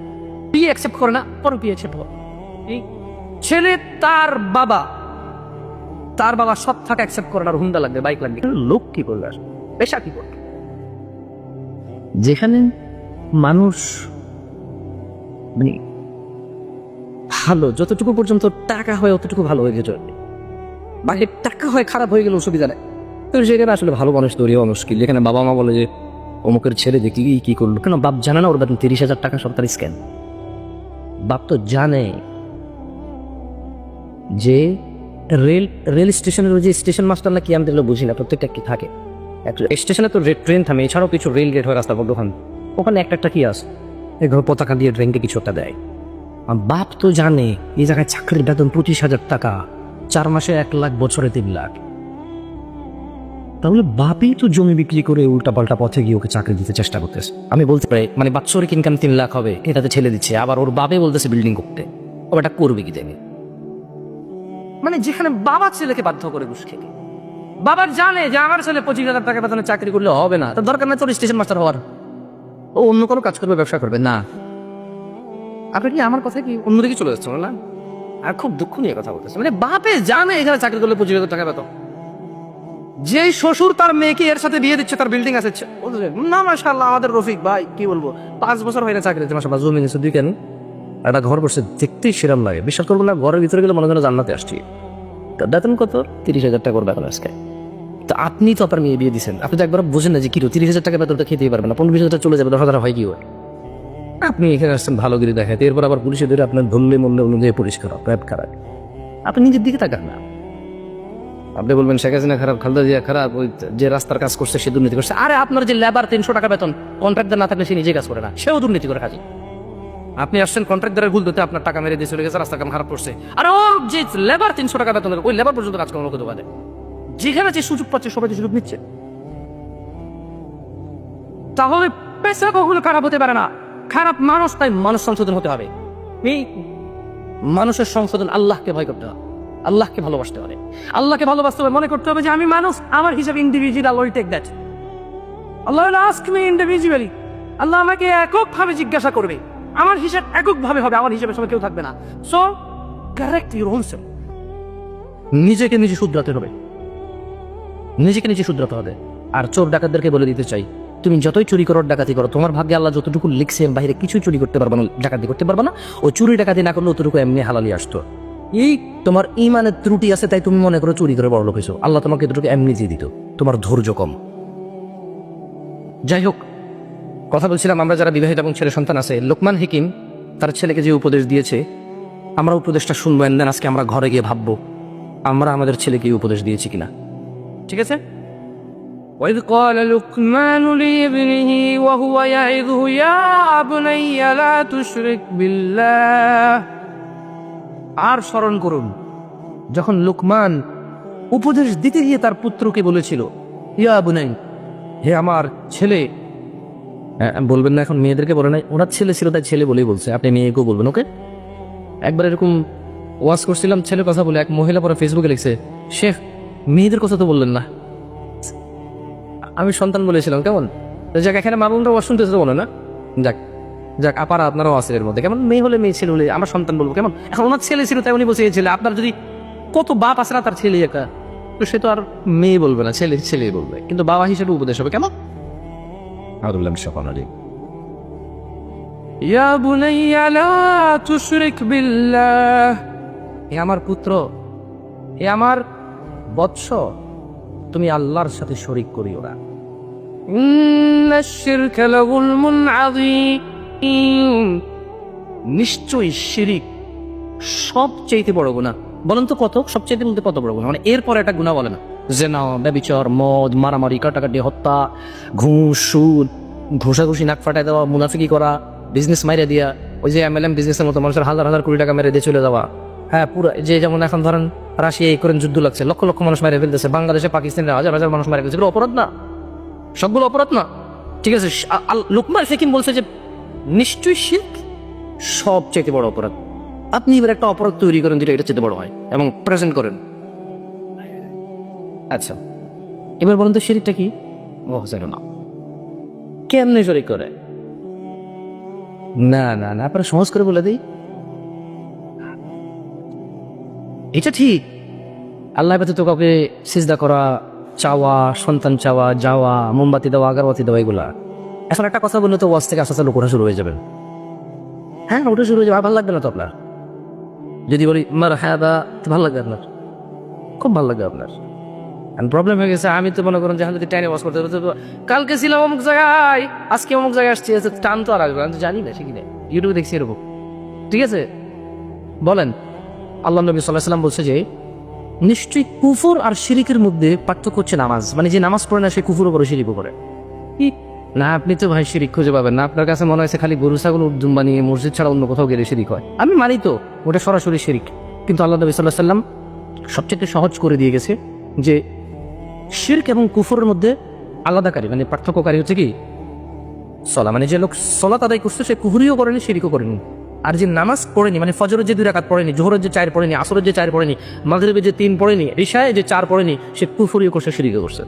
পি অ্যাকসেপ্ট করে না, পরে পি অ্যাকসেপ্ট করে। ছেলে তার বাবা সব থাকা অ্যাকসেপ্ট করে না, আর হুন্ডা লাগবে, বাইক লাগবে, লোক কি করবে, আর পেশা কি করবে? যেখানে মানুষ মানে ভালো, যতটুকু পর্যন্ত টাকা হয় অতটুকু ভালো হয়ে গেছে, বাকি টাকা হয় খারাপ হয়ে গেলে অসুবিধা নেই। তো সেখানে আসলে ভালো মানুষ তৈরি হওয়া মুশকিল। যেখানে বাবা মা বলে যে অমুকের ছেলে দেখি কি করলো, কেন বাপ জানে না ওর বেতন 30,000 টাকা সরকারি স্ক্যান? বাপ তো জানে যে রেল স্টেশনের যে স্টেশন মাস্টার না কি, আমি দেখলে বুঝি না, প্রত্যেকটা কি থাকে স্টেশনে তো ট্রেন থামে, এছাড়াও কিছু রেল গেট হয় রাস্তার মধ্যে, ওখানে একটা কি আছে, এগুলো পতাকা দিয়ে ট্রেনকে কিছু একটা দেয়। বাপ তো জানে এই জায়গায় চাকরির বেতন 25,000 টাকা, 4 মাসে 1 লাখ, বছরে 3 লাখ। তাহলে বাপই তো জমি বিক্রি করে উল্টা পাল্টা পথে গিয়ে ওকে চাকরি দিতে চেষ্টা করতেছে। আমি বলতে পারি মানে বাৎসরিক ইনকাম 3 লাখ হবে, এটাতে ছেলে দিচ্ছে, আবার ওর বাপে বলতেছে বিল্ডিং করতে, ও এটা করবে কি দেবে? মানে যেখানে বাবা ছেলেকে বাধ্য করে ঘুষ খেতে, বাবা জানে যে আমার ছেলে 25,000 টাকা বেতনে চাকরি করলে হবে না, তার দরকার নেই তোর স্টেশন মাস্টার হওয়ার, ও অন্য কোনো কাজ করবে, ব্যবসা করবে না। আপনি কি আমার কথা কি অন্যদিকে চলে যাচ্ছেন না? আর খুব দুঃখ নিয়ে কথা বলতেছে, মানে বাপে জানে এখানে চাকরি করলে 25,000 টাকা বেতন, যেই শ্বশুর তার মেয়েকে এর সাথে বিয়ে দিচ্ছে, তার বিল্ডিং আছে, না মাশাআল্লাহ আমাদের রফিক ভাই কি বলবো, 5 বছর হয় না চাকরিতে, মাশাআল্লাহ জমি নিচ্ছে 2 কেন, একটা ঘর বসে দেখতেই সেরাম লাগে, বিশ্বাস করবো না, ঘরের ভিতরে গেলে মনে হয় জান্নাতে আসছি। তার বেতন কত? 30,000 টাকা বেতন আজকে। তো আপনি তো আপনার মেয়ে বিয়ে দিচ্ছেন, আপনি তো একবার বুঝেন না যে কি 30,000 টাকা বেতনটা খেতেই পারবেন না, 15-20,000 টাকা চলে যাবে, 10,000 হয় কি হয়? আপনি এখানে আসছেন ভালোগিরি দেখাতে, এরপর আবার পুলিশে ধরে আপনার ধরলে মূল্য অনুযায়ী পরিষ্কার র্যাব খারাপ। আপনি নিজের দিকে তাকান না, আপনি বলবেন শেখ হাসিনা খারাপ, খালেদা জিয়া খারাপ, ওই যে রাস্তার কাজ করছে সে দুর্নীতি করছে। আরে আপনার যে লেবার 300 টাকা বেতন, কন্ট্রাক্টর না থাকলে সে নিজে কাজ করে না, সেও দুর্নীতি করে কাজে। আপনি আসছেন কন্ট্রাক্টরের ভুল ধরতে, আপনার টাকা মেরে দিয়ে চলে গেছে, রাস্তার কাম খারাপ করছে। আর ও যে লেবার 300 টাকা বেতনের, ওই লেবার পর্যন্ত কাজ করার দোকানে, যেখানে যে সুযোগ পাচ্ছে সবাই সুযোগ নিচ্ছে। তাহলে পেশা কখনো খারাপ হতে পারে না, খারাপ মানুষ, তাই মানুষ সংশোধন হতে হবে। এই মানুষের সংশোধন আল্লাহকে ভয় করতে হবে, আল্লাহকে ভালোবাসতে হবে, আল্লাহকে ভালোবাসতে হবে, মনে করতে হবে যে আমি মানুষ, আমার হিসাব individual, will take that. Allah will ask me individually, Allah আমাকে এককভাবে জিজ্ঞাসা করবে, আমার হিসাব এককভাবে হবে, আমার হিসাবের সময় কেউ থাকবে না। So correct your own self, নিজেকে নিজে শুধরাতে হবে, নিজেকে নিজে শুধরাতে হবে। আর চোর ডাকাতদেরকে বলে দিতে চাই, তুমি যতই চুরি করো, ডাকাতি করো, তোমার ভাগ্যে আল্লাহ যতটুকু লিখছে বাইরে কিছুই চুরি করতে পারবে না, ডাকাতি করতে পারবে না। ও চুরি ডাকাতি না করলে অতটুকু এমনি হালালি আসতো। এই তোমার ইমানের ত্রুটি আছে, তাই তুমি মনে করো চুরি করে বড় লোক হয়েছো, আল্লাহ তোমাকে এতটুকু এমনি দিয়ে দিত, তোমার ধৈর্য কম। যাই হোক, কথা বলছিলাম আমরা যারা বিবাহিত এবং ছেলে সন্তান আছে, লোকমান হিকিম তার ছেলেকে যে উপদেশ দিয়েছে, আমরা উপদেশটা শুনবো, এন্ড দেন আজকে আমরা ঘরে গিয়ে ভাববো আমরা আমাদের ছেলেকে উপদেশ দিয়েছি কিনা। ঠিক আছে? وإذ قال لقمان لابنه وهو يعظه يا بني لا تشرك بالله। আর স্মরণ করুন যখন লোকমান উপদেশ দিতে গিয়ে তার পুত্রকে বলেছিল, ইয়া বুনাই, হে আমার ছেলে। বলবেন না এখন মেয়েদেরকে বলে নাই, ওনার ছেলে ছিল তাই ছেলে বলেই বলছে, আপনি মেয়েকেও বলবেন। ওকে, একবার এরকম ওয়াজ করছিলাম, ছেলের কথা বলে এক মহিলা পরে ফেসবুকে লিখছে, শেখ মেয়েদের কথা তো বললেন না, আমি সন্তান বলেছিলাম। কেমন যাক, এখানে মামুনরা ওয়াজ শুনতেছে তো বলে না, যাক যাক আপারা আপনারাও আছেন এর মধ্যে। কেমন মেয়ে হলে মেয়ে, ছেলে হলে আমার সন্তান বলবো, কেমন? এখন ওনার ছেলে ছিল তাই উনি বলছে এই ছেলে। আপনার যদি কত বাপ আছে না, তার ছেলে একা, তো সে তো আর মেয়ে বলবে না, ছেলে ছেলেই বলবে, কিন্তু বাবা হিসেবে উপদেশ হবে। কেমন? ইয়া বুনাইয়া লা তুশরিক বিল্লাহ, হে আমার পুত্র, হে আমার বৎস, তুমি আল্লাহর সাথে শরীক করিও না। ইন্নাশ শিরকা লাযুলমুন আযীম, নিশ্চয়ই শিরিক সবচেয়ে বড় গুনাহ। বলেন তো কত? সবচেয়ে বলতে কত বড় গুনাহ? মানে এরপর একটা গুনাহ বলে না, জিনা, ব্যভিচার, মদ, মারামারি, কাটাকাটি, হত্যা, ঘুষ, সুদ, ঘুষাঘুষি নাক ফাটাই দেওয়া, মুনাফিকি করা, বিজনেস মাইরে দিয়া, ওই যে MLM বিজনেসের মতো মানুষের হাজার হাজার কোটি টাকা মেরে দিয়ে চলে যাওয়া। হ্যাঁ, পুরো যে যেমন এখন ধরেন রাশিয়া ইউক্রেন যুদ্ধ লাগছে, লক্ষ লক্ষ মানুষ মেরে ফেলতেছে, বাংলাদেশে পাকিস্তানের হাজার হাজার মানুষ মেরে ফেলছে, এগুলো অপরাধ না? সবগুলো অপরাধ না? ঠিক আছে, লুকমান হাকিম বলছে যে নিশ্চয়ই শিরক সবচেয়ে বড় অপরাধ। আপনি এবার একটা অপরাধ তৈরি করেন যেটা এটা চেয়ে বড় হয় এবং প্রেজেন্ট করেন। আচ্ছা, এবার বলুন তো শিরকটা কি? ও জানো না, কেমনে শরিক করে? না না না, আপনারা সহজ করে বলে দিই। এটা ঠিক, আল্লাহ ব্যতীত কাউকে সিজদা করা, চাওয়া, সন্তান চাওয়া, যাওয়া, মোমবাতি দেওয়া, আগরবাতি দেওয়া, এগুলা। এখন একটা কথা বললে তো ওয়াজ থেকে আস্তে আস্তে লোক ওঠা শুরু হয়ে যাবেন। হ্যাঁ, ওটা শুরু হয়ে যাবে, ভালো লাগবে না তো আপনার? যদি বলি মারহাবা, তো ভালো লাগবে আপনার, খুব ভালো লাগবে আপনার। প্রবলেম হয়ে গেছে, আমি তো মনে করেন যে যদি টাইনে ওয়াজ করতে হবে, কালকে ছিলাম অমুক জায়গায়, আজকে অমুক জায়গায় আসছি, টান তো আর আসবে, আমি তো জানি না, শিখি না, ইউটিউবে দেখছি এরকম। ঠিক আছে, বলেন। আল্লাহ নবী সাল্লাল্লাহু আলাইহি ওয়াসাল্লাম বলছে যে নিশ্চয়ই কুফর আর শিরিকের মধ্যে পার্থক্য হচ্ছে নামাজ। মানে যে নামাজ পড়ে না সে কুফরও করে, শিরিকও করে। কি না, আপনি তো ভাই শিরিক খুঁজে পাবেন না। আপনার কাছে মনে হয়েছে খালি গরু ছাগল উদ্যম বানিয়ে মসজিদ ছাড়া অন্য কোথাও গেলে শিরিক হয়। আমি মানি তো, ওটা সরাসরি শিরিক। কিন্তু আল্লাহ নবী সাল্লাল্লাহু আলাইহি ওয়াসাল্লাম সবচেয়ে সহজ করে দিয়ে গেছে যে শিরক এবং কুফরের মধ্যে আলাদাকারী, মানে পার্থক্যকারী হচ্ছে কি সলা। মানে যে লোক সলাত আদায় করছে সে কুফরিও করেনি, শিরিকও করেনি। আর যে নামাজ পড়েনি, মানে ফজরের যে 2 রাকাত পড়েনি, জোহরের যে 4 পড়েনি, আসরের যে 4 পড়েনি, মাগরিবের যে 3 পড়েনি, ইশায় যে 4 পড়েনি, সে কুফরিও করছে, শিরিকও করছে।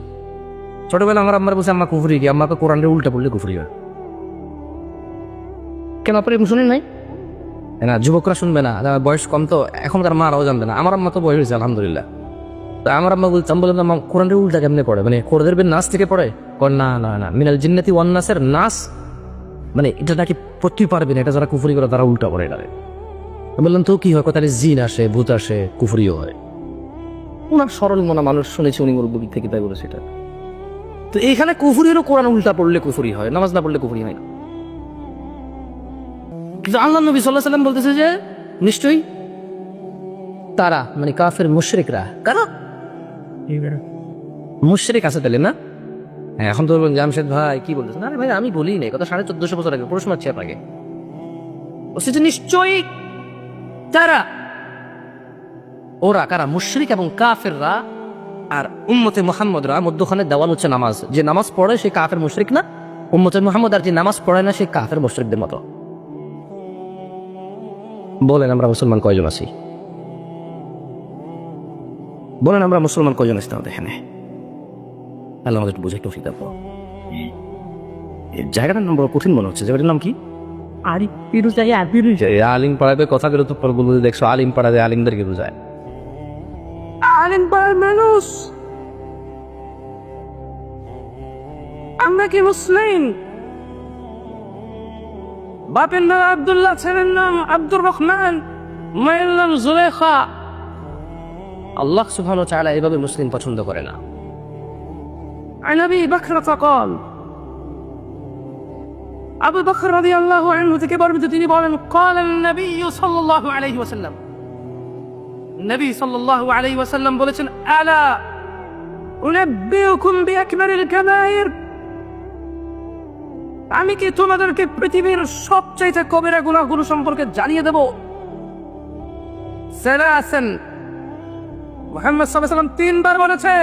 ছোটবেলা আমার আম্মার বলছে আম্মা কুফরি কি, আম্মাকে কোরআনের উল্টা পড়লে কুফরি হয়। কেন আপনার এরকম শুনেন নাই? না, যুবকরা শুনবে না, বয়স কম তো, এখনকার মারাও জানবে না। আমার আম্মা তো বয়স হয়েছে আলহামদুলিল্লাহ। তো আমার আম্মা বলতাম, বললাম কোরআনের উল্টা কেমনে পড়ে, মানে কোরআনের নাস থেকে পড়ে? না না না, মিনাল জিন্নাতি ওয়ান নাসের নাস, মানে এটা নাকি পড়তে পারবে না, এটা যারা কুফরি করে তারা উল্টা পড়ে এটারে। বললাম তো কি হয়, কোথায় জিন আসে, ভূত আসে, কুফরিও হয়। ওনার সরল মনা মানুষ, শুনেছি উনি মুরব্বী থেকে, তাই বলেছে এটা। তো এইখানে কুফরিরও কোরআন উল্টা পড়লে কুফরি হয়, নামাজ না পড়লে কুফরি হয় না। কিন্তু আল্লাহ নবী সাল্লাল্লাহু আলাইহি ওয়াসাল্লাম বলতেছে যে নিশ্চয়ই তারা, মানে কাফের মুশরিকরা, কারা মুশরিক আছে তাহলে না? হ্যাঁ, এখন তো বলবেন জামশেদ ভাই কি বলতেছেন? আরে ভাই আমি বলি না, কথা 1450 বছর আগে প্রশ্ন আছে আপনাকে। বলছে যে নিশ্চয়ই তারা, ওরা কারা? মুশরিক এবং কাফেররা। আর উম্মতে মুহাম্মদরা মধ্যখানে দেওয়াল হচ্ছে নামাজ। যে নামাজ পড়ে সে কাফের মুশরিক না, উম্মতে মুহাম্মদ। আর যে নামাজ পড়ে না সে কাফের মুশরিকদের মতো। বলেন আমরা মুসলমান কয়জন আছি? বলেন আমরা মুসলমান কয়জন আছি আমাদের এখানে? আল্লাহ আমাদের একটু বুঝে তৌফিক দাও। এই জায়গাটার নাম বড় কঠিন মনে হচ্ছে। জায়গাটার নাম কি? আলিম পাড়াবে কথা বেরো তো বলবো, দেখছো আলিম পাড়াবে আলিমদেরকে বোঝায়। আলিম পাড়ার মানুষ আমরা কি মুসলিম? বাপের নাম আব্দুল্লাহ, ছেলের নাম আব্দুর রহমান, মায়ের নাম জুলেখা। আল্লাহ সুবহানাহু ওয়া তাআলা এভাবে মুসলিম পছন্দ করে না। عن أبي بكر قال أبو بكر رضي الله عنه تكبر بدتني بولا قال النبي صلى الله عليه وسلم النبي صلى الله عليه وسلم بولتن ألا أنبئكم بأكبر الكبائر আমি কি তোমাদেরকে পৃথিবীর সবচেয়ে কবিরা গুনাহগুলো সম্পর্কে জানিয়ে দেব? সালাসান, মুহাম্মদ সাল্লাল্লাহু আলাইহি ওয়াসাল্লাম 3 বার বলেছে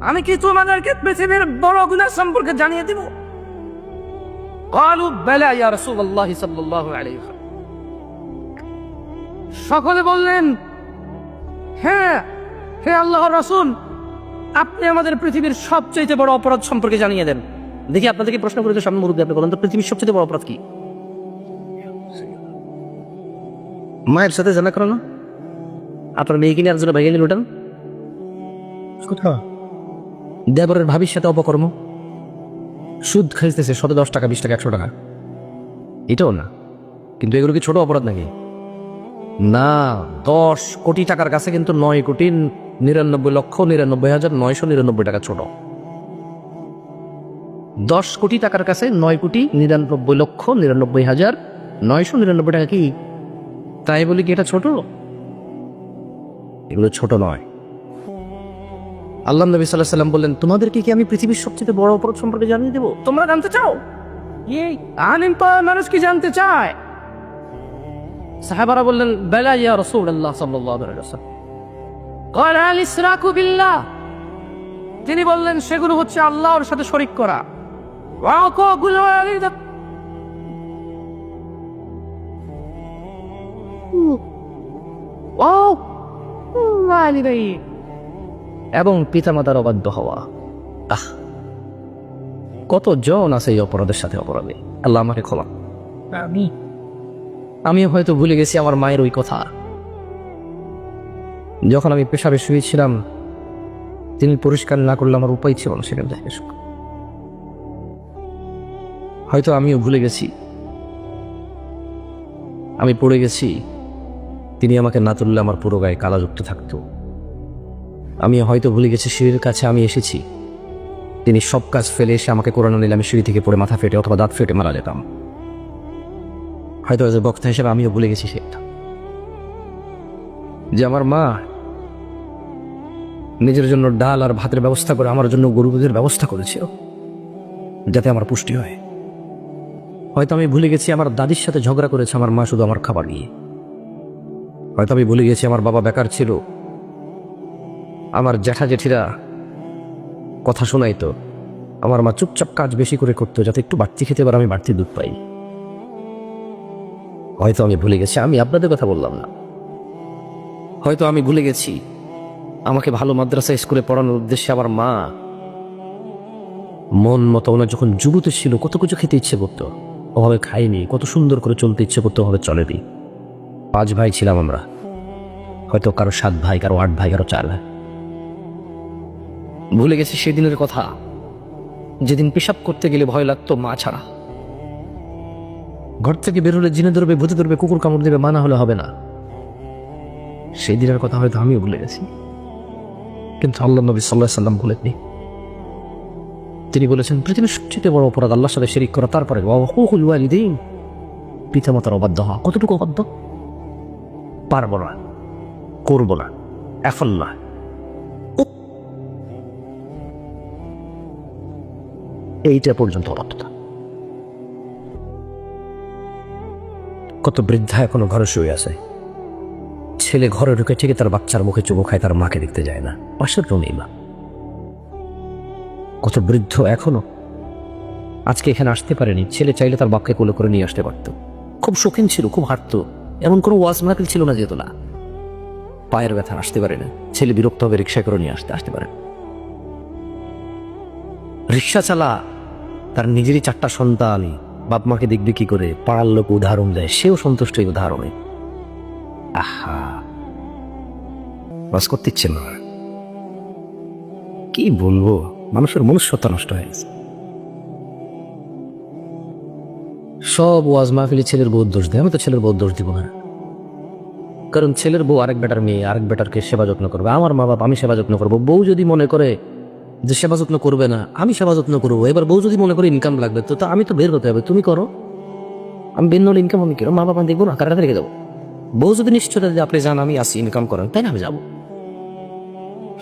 আমি কি তোমাদেরকে পৃথিবীর বড় গুনাহ সম্পর্কে জানিয়ে দিব? قالوا بلى يا رسول الله صلى الله عليه وسلم। সকলে বললেন হ্যাঁ হে আল্লাহর রাসূল, আপনি আমাদের পৃথিবীর সবচেয়ে বড় অপরাধ সম্পর্কে জানিয়ে দেন। দেখি আপনাদেরকে প্রশ্ন করে তো সামনে মুরব্বী, আপনি বলেন তো পৃথিবীর সবচেয়ে বড় অপরাধ কি? মায়ের সাথে জানা করো না, আপনার মেয়ে কিনে আরেকজনের ভাইয়া নিয়ে লুটান। কোথা? দেবরের ভাবির সাথে অপকর্ম, সুদ খাইতেছে 10 টাকা 20 টাকা 100 টাকা, এটাও না। কিন্তু এগুলো কি ছোট অপরাধ নাকি? না, 10 কোটি টাকার কাছে কিন্তু 9,99,99,999 টাকা ছোট। 10 কোটি টাকার কাছে 9,99,99,999 টাকা কি তাই বলি কি এটা ছোট? এগুলো ছোট নয়। আল্লাহ নবী সাল্লাল্লাহু আলাইহি সাল্লাম বললেন, তোমাদেরকে কি আমি পৃথিবীর সবচেয়ে বড় অপরাধ সম্পর্কে জানিয়ে দেবো? তোমরা জানতে চাও? এই আলিম পাড়ার মানুষ কি জানতে চায়? সাহাবারা বললেন, বেলা ইয়া রাসূলুল্লাহ সাল্লাল্লাহু আলাইহি ওয়াসাল্লাম। قال الاشراك بالله, তিনি বললেন সেগুলো হচ্ছে আল্লাহর সাথে শরীক করা। ওয়াকুল ওয়ালিদ, এবং পিতামাতার অবাধ্য হওয়া। কত জন আছে এই অপরাধের সাথে অপরাধী। আল্লাহ আমাকে ক্ষমা। আমি হয়তো ভুলে গেছি আমার মায়ের ওই কথা, যখন আমি পেশাবে শুয়েছিলাম তিনি পরিষ্কার না করলে আমার উপায় ছিল না সেখান থেকে। হয়তো আমিও ভুলে গেছি, আমি পড়ে গেছি, তিনি আমাকে না তুললে আমার পুরো গায়ে কালাযুক্ত থাকতো। আমি হয়তো ভুলে গেছি সিঁড়ির কাছে আমি এসেছি, তিনি সব কাজ ফেলে এসে আমাকে কোরআন নিলে আমি সিঁড়ি থেকে পড়ে মাথা ফেটে অথবা দাঁত ফেটে মারা যেতাম। হয়তো বক্তা হিসেবে আমিও ভুলে গেছি সেটা, যে আমার মা নিজের জন্য ডাল আর ভাতের ব্যবস্থা করে আমার জন্য গরুদের ব্যবস্থা করেছিল যাতে আমার পুষ্টি হয়। হয়তো আমি ভুলে গেছি আমার দাদির সাথে ঝগড়া করেছে আমার মা শুধু আমার খাবার নিয়ে। হয়তো আমি ভুলে গেছি আমার বাবা বেকার ছিল, আমার জ্যাঠা জেঠিরা কথা শোনাইতো, আমার মা চুপচাপ কাজ বেশি করে করতো যাতে একটু বাড়তি খেতে পারে, আমি বাড়তি দুধ পাই। হয়তো আমি ভুলে গেছি, আমি আপনাদের কথা বললাম না, হয়তো আমি ভুলে গেছি আমাকে ভালো মাদ্রাসা স্কুলে পড়ানোর উদ্দেশ্যে আমার মা মন মতো ওনার যখন যুবতী ছিল কত কিছু খেতে ইচ্ছে করতো, ওভাবে খাইনি, কত সুন্দর করে চলতে ইচ্ছে করতো, ওভাবে চলেনি। 5 ভাই ছিলাম আমরা, হয়তো কারো 7 ভাই, কারো 8 ভাই, কারো 4 ভাই। ভুলে গেছি সেদিনের কথা, যেদিন পেশাব করতে গেলে ভয় লাগতো মা ছাড়া। ঘর থেকে বের হলে জিনে ধরবে, ভূতে ধরবে, কুকুর কামড় দেবে, মানা হলে হবে না। সেই দিনের কথা হয়তো আমিও ভুলে গেছি, কিন্তু আল্লাহ নবী সাল্লাল্লাহু আলাইহি সাল্লাম ভুলেননি। তিনি বলেছেন পৃথিবীর সবচেয়ে বড় অপরাধ আল্লাহর সাথে শিরিক করা, তারপরে ওয়াকুল ওয়ালিদাইন, পিতামাতার অবাধ্য হওয়া। কতটুকু অবাধ্য? পারবো না, করবো না, এখন না। এইটা পর্যন্ত অবাধ্যতা। কত বৃদ্ধা এখনো ঘরে শুয়ে আছে, ছেলে ঘরে ঢুকে ঠিকই তার বাচ্চার মুখে চুমু খায়, তার মাকে দেখতে যায় না, পাশের রুমেই মা। কত বৃদ্ধ এখনো আজকে এখানে আসতে পারেনি, ছেলে চাইলে তার বাপকে কোলে করে নিয়ে আসতে পারত। খুব শৌখিন ছিল, খুব হাঁটতো, এমন কোনো ওয়াজ মাহফিল ছিল না যেত না। পায়ের ব্যথা আসতে পারে না, ছেলে বিরক্ত হবে রিক্সা করে নিয়ে আসতে পারে। রিক্সা চালা, তার নিজেরই 4টা সন্তান, বাপ মাকে দেখবে কি করে, পাড়ার লোক উদাহরণ দেয়, সেও সন্তুষ্ট এই উদাহরণে। আহা, বাস করতে ইচ্ছে না, কি বলবো, মানুষের মনুষ্যত্ব নষ্ট হয়ে গেছে। সব ওয়াজ মাহফিলি ছেলের বউর দোষ দেয়। আমি তো ছেলের বউর দোষ দিব না, কারণ ছেলের বউ আরেক বেটার মেয়ে, আরেক বেটারকে সেবা যত্ন করবে। আমার মা বাপ, আমি সেবা যত্ন করবো। বউ যদি মনে করে যে সেবা যত্ন করবে না, আমি সেবা যত্ন করবো। এবার বউ যদি মনে করে ইনকাম লাগবে, তো আমি তো বের হতে হবে, তুমি করো, আমি বের নলে ইনকাম আমি করো, মা বাবা দেখবো না, কারাটা রেখে যাবো। বউ যদি নিশ্চয়তা যে আপনি যান আমি আসি ইনকাম করেন, তাই না আমি যাবো,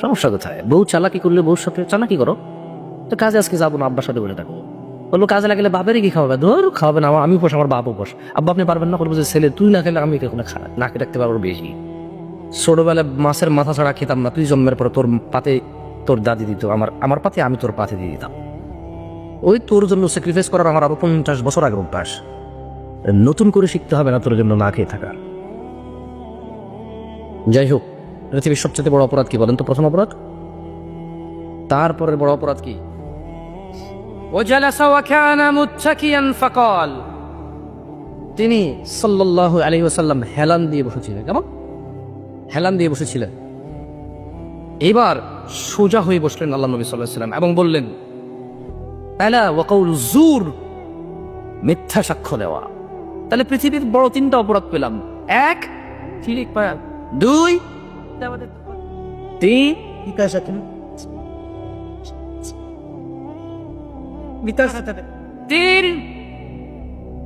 সমস্যা কোথায়? বউ চালাকি করলে বউর সাথে চালাকি করো, তো কাজে আজকে যাবো না, আব্বার সাথে বলে থাকবো। বললো কাজে লাগলে বাপেরই কি খাওয়াবে? ধর খাওয়াবে না, আমি উপোস, আমার বাপ উপোস। আব্বা আপনি পারবেন না? বলবো যে ছেলে তুই না খেলে আমি কখনো নাকে রাখতে পারবো বেশি। ছোটবেলায় মাছের মাথা ছাড়া খেতাম না, তুই জন্মের পরে তোর পাতে তোর দাদি দিত, আমার পাতে আমি তোর পাতে দিয়ে দিতাম। ওই তোর জন্য স্যাক্রিফাইস করার আমার আরো 50 বছর আগে অভ্যাস। নতুন করে শিখতে হবে না তোর জন্য না খেয়ে থাকা। যাই হোক, পৃথিবীর সবচেয়ে বড় অপরাধ কি বলেন তো? প্রথম অপরাধ। তারপরে বড় অপরাধ কি? তিনি সাল্লাল্লাহু আলাইহি ওয়াসাল্লাম হেলান দিয়ে বসেছিলেন। কেমন? হেলান দিয়ে বসেছিলেন। এবার সোজা হয়ে বসলেন আল্লাহ নবী সাল্লাল্লাহু আলাইহি ওয়াসাল্লাম এবং বললেন, আলা ওয়া কাউলু জুর, মিথ্যা সাক্ষ্য দেওয়া। তাহলে পৃথিবীর বড় 3টা অপরাধ পেলাম। 1, শিরক করা। 2, 3, মিথ্যা সাক্ষ্য। 3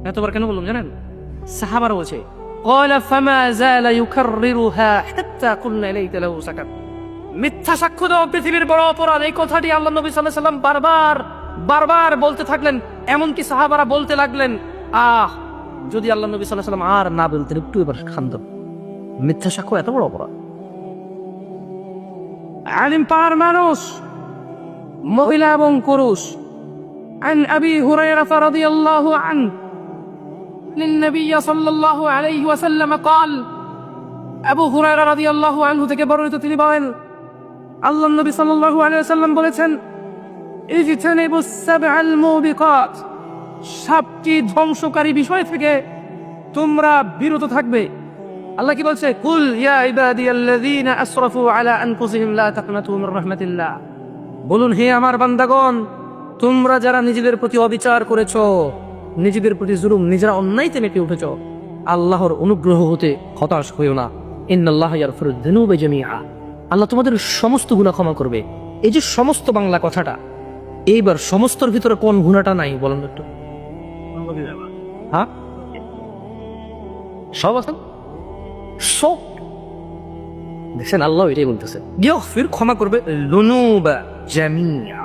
এতবার কেন বললাম জানেন? সাহাবারা বলছে قال فما زال يكررها حتى قلنا ليت له سكت। মিথ্যা সাক্ষ্য দেওয়া পৃথিবীর বড় অপরাধ, এই কথাটি আল্লাহ নবী সাল্লাল্লাহু আলাইহি ওয়াসাল্লাম বারবার বলতে থাকলেন। এমনকি সাহাবারা বলতে লাগলেন, যদি আল্লাহ নবী সাল্লাল্লাহু আলাইহি ওয়াসাল্লাম আর না বলতেন, একটু এবার খান্ত, মিথ্যা সাক্ষ্য এত বড় অপরাধ। আলিম পাড়ার মানুষ, মহিলা এবং পুরুষ। عن أبي هريرة رضي الله عنه للنبي صلى الله عليه وسلم قال আবু হুরায়রা রাদিয়াল্লাহু আনহু থেকে বর্ণিত, তিনি বলেন আল্লাহর নবী সাল্লাল্লাহু আলাইহি ওয়াসাল্লাম বলেছেন, ইজতানিবুস সাবআল মুবিকাত, সাতটি ধ্বংসকারী বিষয় থেকে তোমরা বিরত থাকবে। আল্লাহ কি বলছে? কুল ইয়া ইবাদিয়াল্লাযীনা আসরাফু আলা আনফুসিহিম লা তাকনাতু মির রাহমাতিল্লাহ, বলুন হে আমার বান্দাগণ, তোমরা যারা নিজেদের প্রতি অবিচার করেছো, নিজেদের প্রতি জুলুম, নিজেরা অন্যায়তে মেতে উঠেছো, আল্লাহর অনুগ্রহ হতে হতাশ হইও না। ইন্নাল্লাহা ইয়াগফিরুয যুনুবা জামিআ, আল্লাহ তোমাদের সমস্ত গুনাহ ক্ষমা করবে। এই যে সমস্ত বাংলা কথাটা, এইবার সমস্তর ভিতরে কোন গুনাহটা নাই বলেন একটু? হ্যাঁ, সব আছে, সব। দেখছেন, আল্লাহ এটাই বলতেছে, ইয়াগফির, ক্ষমা করবে, যুনুবা জামিআ,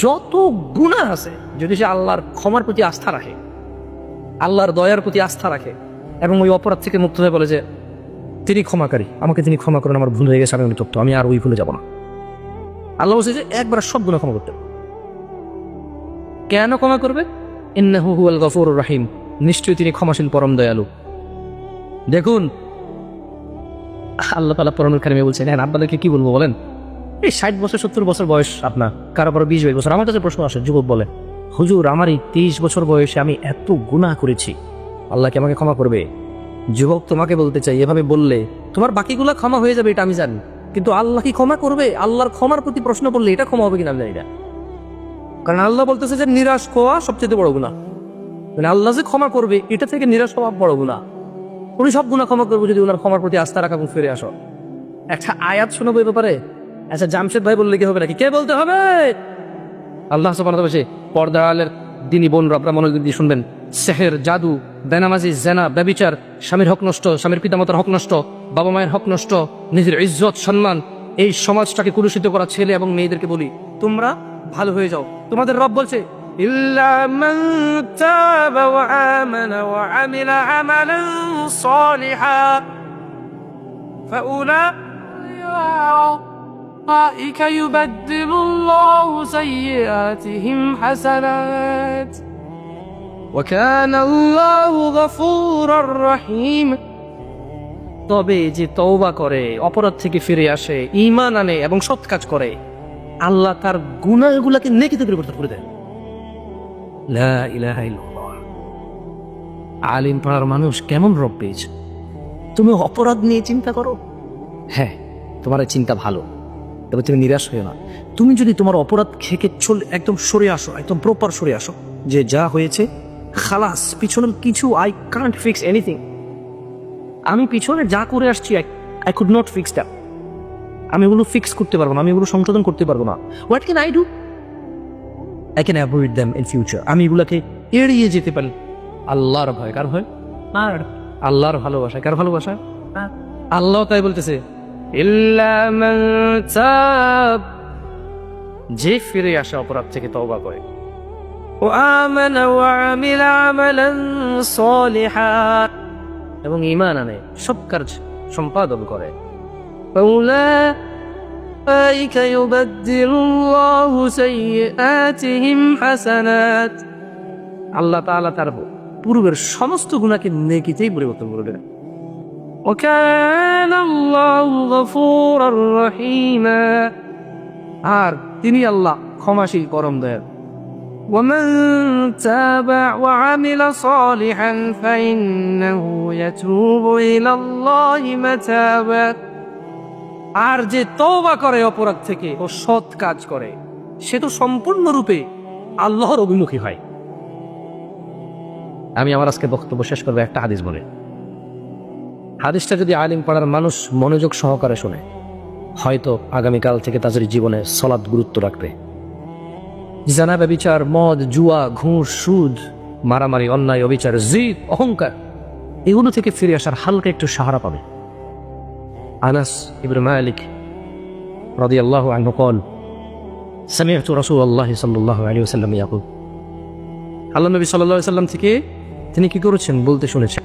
যত গুনাহ আছে, যদি সে আল্লাহর ক্ষমার প্রতি আস্থা রাখে, আল্লাহর দয়ার প্রতি আস্থা রাখে এবং ওই অপরাধ থেকে মুক্ত হয়ে বলে যে তিনি ক্ষমাকারী, আমাকে তিনি ক্ষমা করেন, আমার ভুল হয়ে গেছে, আমি অনুতপ্ত, আমি আর ওই ভুলে যাব না। আল্লাহ বলছে যে একবার সব গুনাহ ক্ষমা করতে। কেন ক্ষমা করবে? ইন্নাহু হুয়াল গফুরুর রহিম, নিশ্চয়ই তিনি ক্ষমাশীল পরম দয়ালু। দেখুন, আল্লাহ তাআলা পরম কারিমে বলছেন, হ্যাঁ আপনাদেরকে কি বলবো বলেন, এই 60 বছর 70 বছর বয়স আপনার, কারো 20-22 বছর। আমার কাছে প্রশ্ন আসে, যুবক বলে, হুজুর আমার এই 23 বছর বয়সে আমি এত গুনাহ করেছি, আল্লাহ কি আমাকে ক্ষমা করবে? যুবক, তোমাকে বলতে চাই, এভাবে বললে তোমার বাকিগুলা ক্ষমা হয়ে যাবে, এটা আমি জানি, কিন্তু আল্লাহ কি ক্ষমা করবে? আল্লাহর ক্ষমার প্রতি প্রশ্ন করলে এটা ক্ষমা হবে কিনা আমি জানি না। কারণ আল্লাহ বলতেছে যে নিরাশ হওয়া সবচেয়ে বড় গুনাহ, মানে আল্লাহ যে ক্ষমা করবে এটা থেকে নিরাশ হওয়া বড় গুনাহ। উনি সব গুনাহ ক্ষমা করবো যদি ওনার ক্ষমার প্রতি আস্থা রাখা এবং ফিরে আসো। একটা আয়াত শোনাবো এ ব্যাপারে। আচ্ছা, জামশেদ ভাই বললে কি হবে নাকি? কে বলতে হবে? আল্লাহ সুবহানাহু ওয়া তাআলা পর্দা আলের দিনী বোন আপনারা মনোযোগ দিয়ে শুনবেন। সেহের, জাদু, বেনামাজি, জেনা, ব্যভিচার, স্বামীর হক নষ্ট, স্বামীর পিতামাতার হক নষ্ট, বাবা মায়ের হক নষ্ট, নিজের ইজ্জত সম্মান, এই সমাজটাকে কুলুষিত করা ছেলে এবং মেয়েদেরকে বলি তোমরা ভালো হয়ে যাও। তোমাদের রব বলছে, ইল্লা মান তাবা ওয়া আমানা ওয়া আমিলা আমালান সালিহান ফাউলাইকা ইউবাদদিলুল্লাহু সাইয়্যাতিহিম হাসানাত ওয়া কানা আল্লাহু গফুরুর রহিম। তবে যে তওবা করে, অপরাধ থেকে ফিরে আসে, ঈমান আনে এবং সৎ কাজ করে, আল্লাহ তার গুনাহগুলোকে নেকিতে পরিবর্তন করে দেন। লা ইলাহা ইল্লাল্লাহ। আলিম পাড়ার মানুষ কেমন রব পেয়েছে? তুমি অপরাধ নিয়ে চিন্তা করো, হ্যাঁ তোমার চিন্তা ভালো, তবে তুমি নিরাশ হয়ে না। তুমি যদি তোমার অপরাধ থেকে একদম সরে আসো, একদম প্রপার সরে আসো, যে যা হয়েছে খালাস, পিছনের কিছু, আই কান্ট ফিক্স এনিথিং, আমি পিছনে যা করে আসছি I could not fix that, আমি এগুলো ফিক্স করতে পারবো না, আমি এগুলো সংশোধন করতে পারবো না। What can I do? I can avoid them in future, আমি এগুলাকে এড়িয়ে যেতে পারি। আল্লাহর ভয়, কার ভয়? আর আল্লাহর ভালোবাসা, কার ভালোবাসা? আল্লাহ তাই বলতেছে, ইল্লা মান তাব, যে ফিরে আসে অপরাধ থেকে, তওবা করে, ও আমানা ওয়া আমিলা আমালান সালিহান, এবং ঈমান আনে, সৎ কাজ সম্পাদন করে, ফাউলাইকা ইউবাদদিলুল্লাহু সাইয়্যাতিহিম হাসানাত, আল্লাহ তাআলা তার পূর্বের সমস্ত গুনাহকে নেকিতেই পরিবর্তন করে দেন। ওয়া কানা আল্লাহু গফুরুর রহিমা, আর তিনি আল্লাহ ক্ষমাশীল পরম দয়ালু। ومن تاب وعمل صالحا فإنه يتوب إلى الله متابا, আর যে তওবা করে অপরাধ থেকে ও সৎ কাজ করে, সে তো সম্পূর্ণরূপে আল্লাহর অভিমুখী হয়। আমি আমার আজকে বক্তব্য শেষ করবো একটা হাদিস বলে। হাদিসটা যদি আলিম পাড়ার মানুষ মনোযোগ সহকারে শোনে, হয়তো আগামীকাল থেকে তাদের জীবনে সালাত গুরুত্ব রাখবে। জানা, ব্যভিচার, মদ, জুয়া, ঘুষ, সুদ, মারামারি, অন্যায়, অবিচার, জিদ, অহংকার, এগুলো থেকে ফিরে আসার হালকা একটু সাহারা পাবে। আনাস ইবনে মালিক রাদিয়াল্লাহু আনহু قال سمعت رسول الله صلى الله عليه وسلم يقول আল্লাহ নবী সাল্লাল্লাহু আলাইহি ওয়াসাল্লাম থেকে তিনি কি করেছেন বলতে শুনেছেন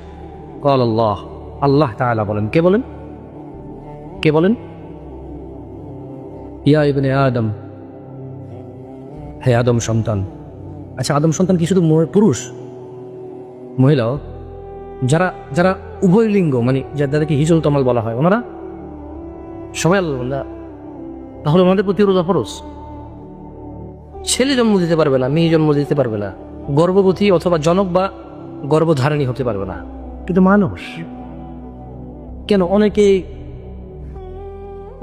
قال الله আল্লাহ তাআলা বলেন কে বলেন ইয়া ইবনে আদম, হে আদম সন্তান। আচ্ছা, আদম সন্তান কি শুধু পুরুষ, মহিলাও? যারা যারা উভয় লিঙ্গ, মানে যাদেরকে হিজল তমাল বলা হয়, ওনারা সবাই আল্লাহ বান্দা। তাহলে ওনাদের প্রতি রোজা ফরজ। ছেলে জন্ম দিতে পারবে না, মেয়ে জন্ম দিতে পারবে না, গর্ভবতী অথবা জনক বা গর্ভধারিণী হতে পারবে না, কিন্তু মানুষ কেন?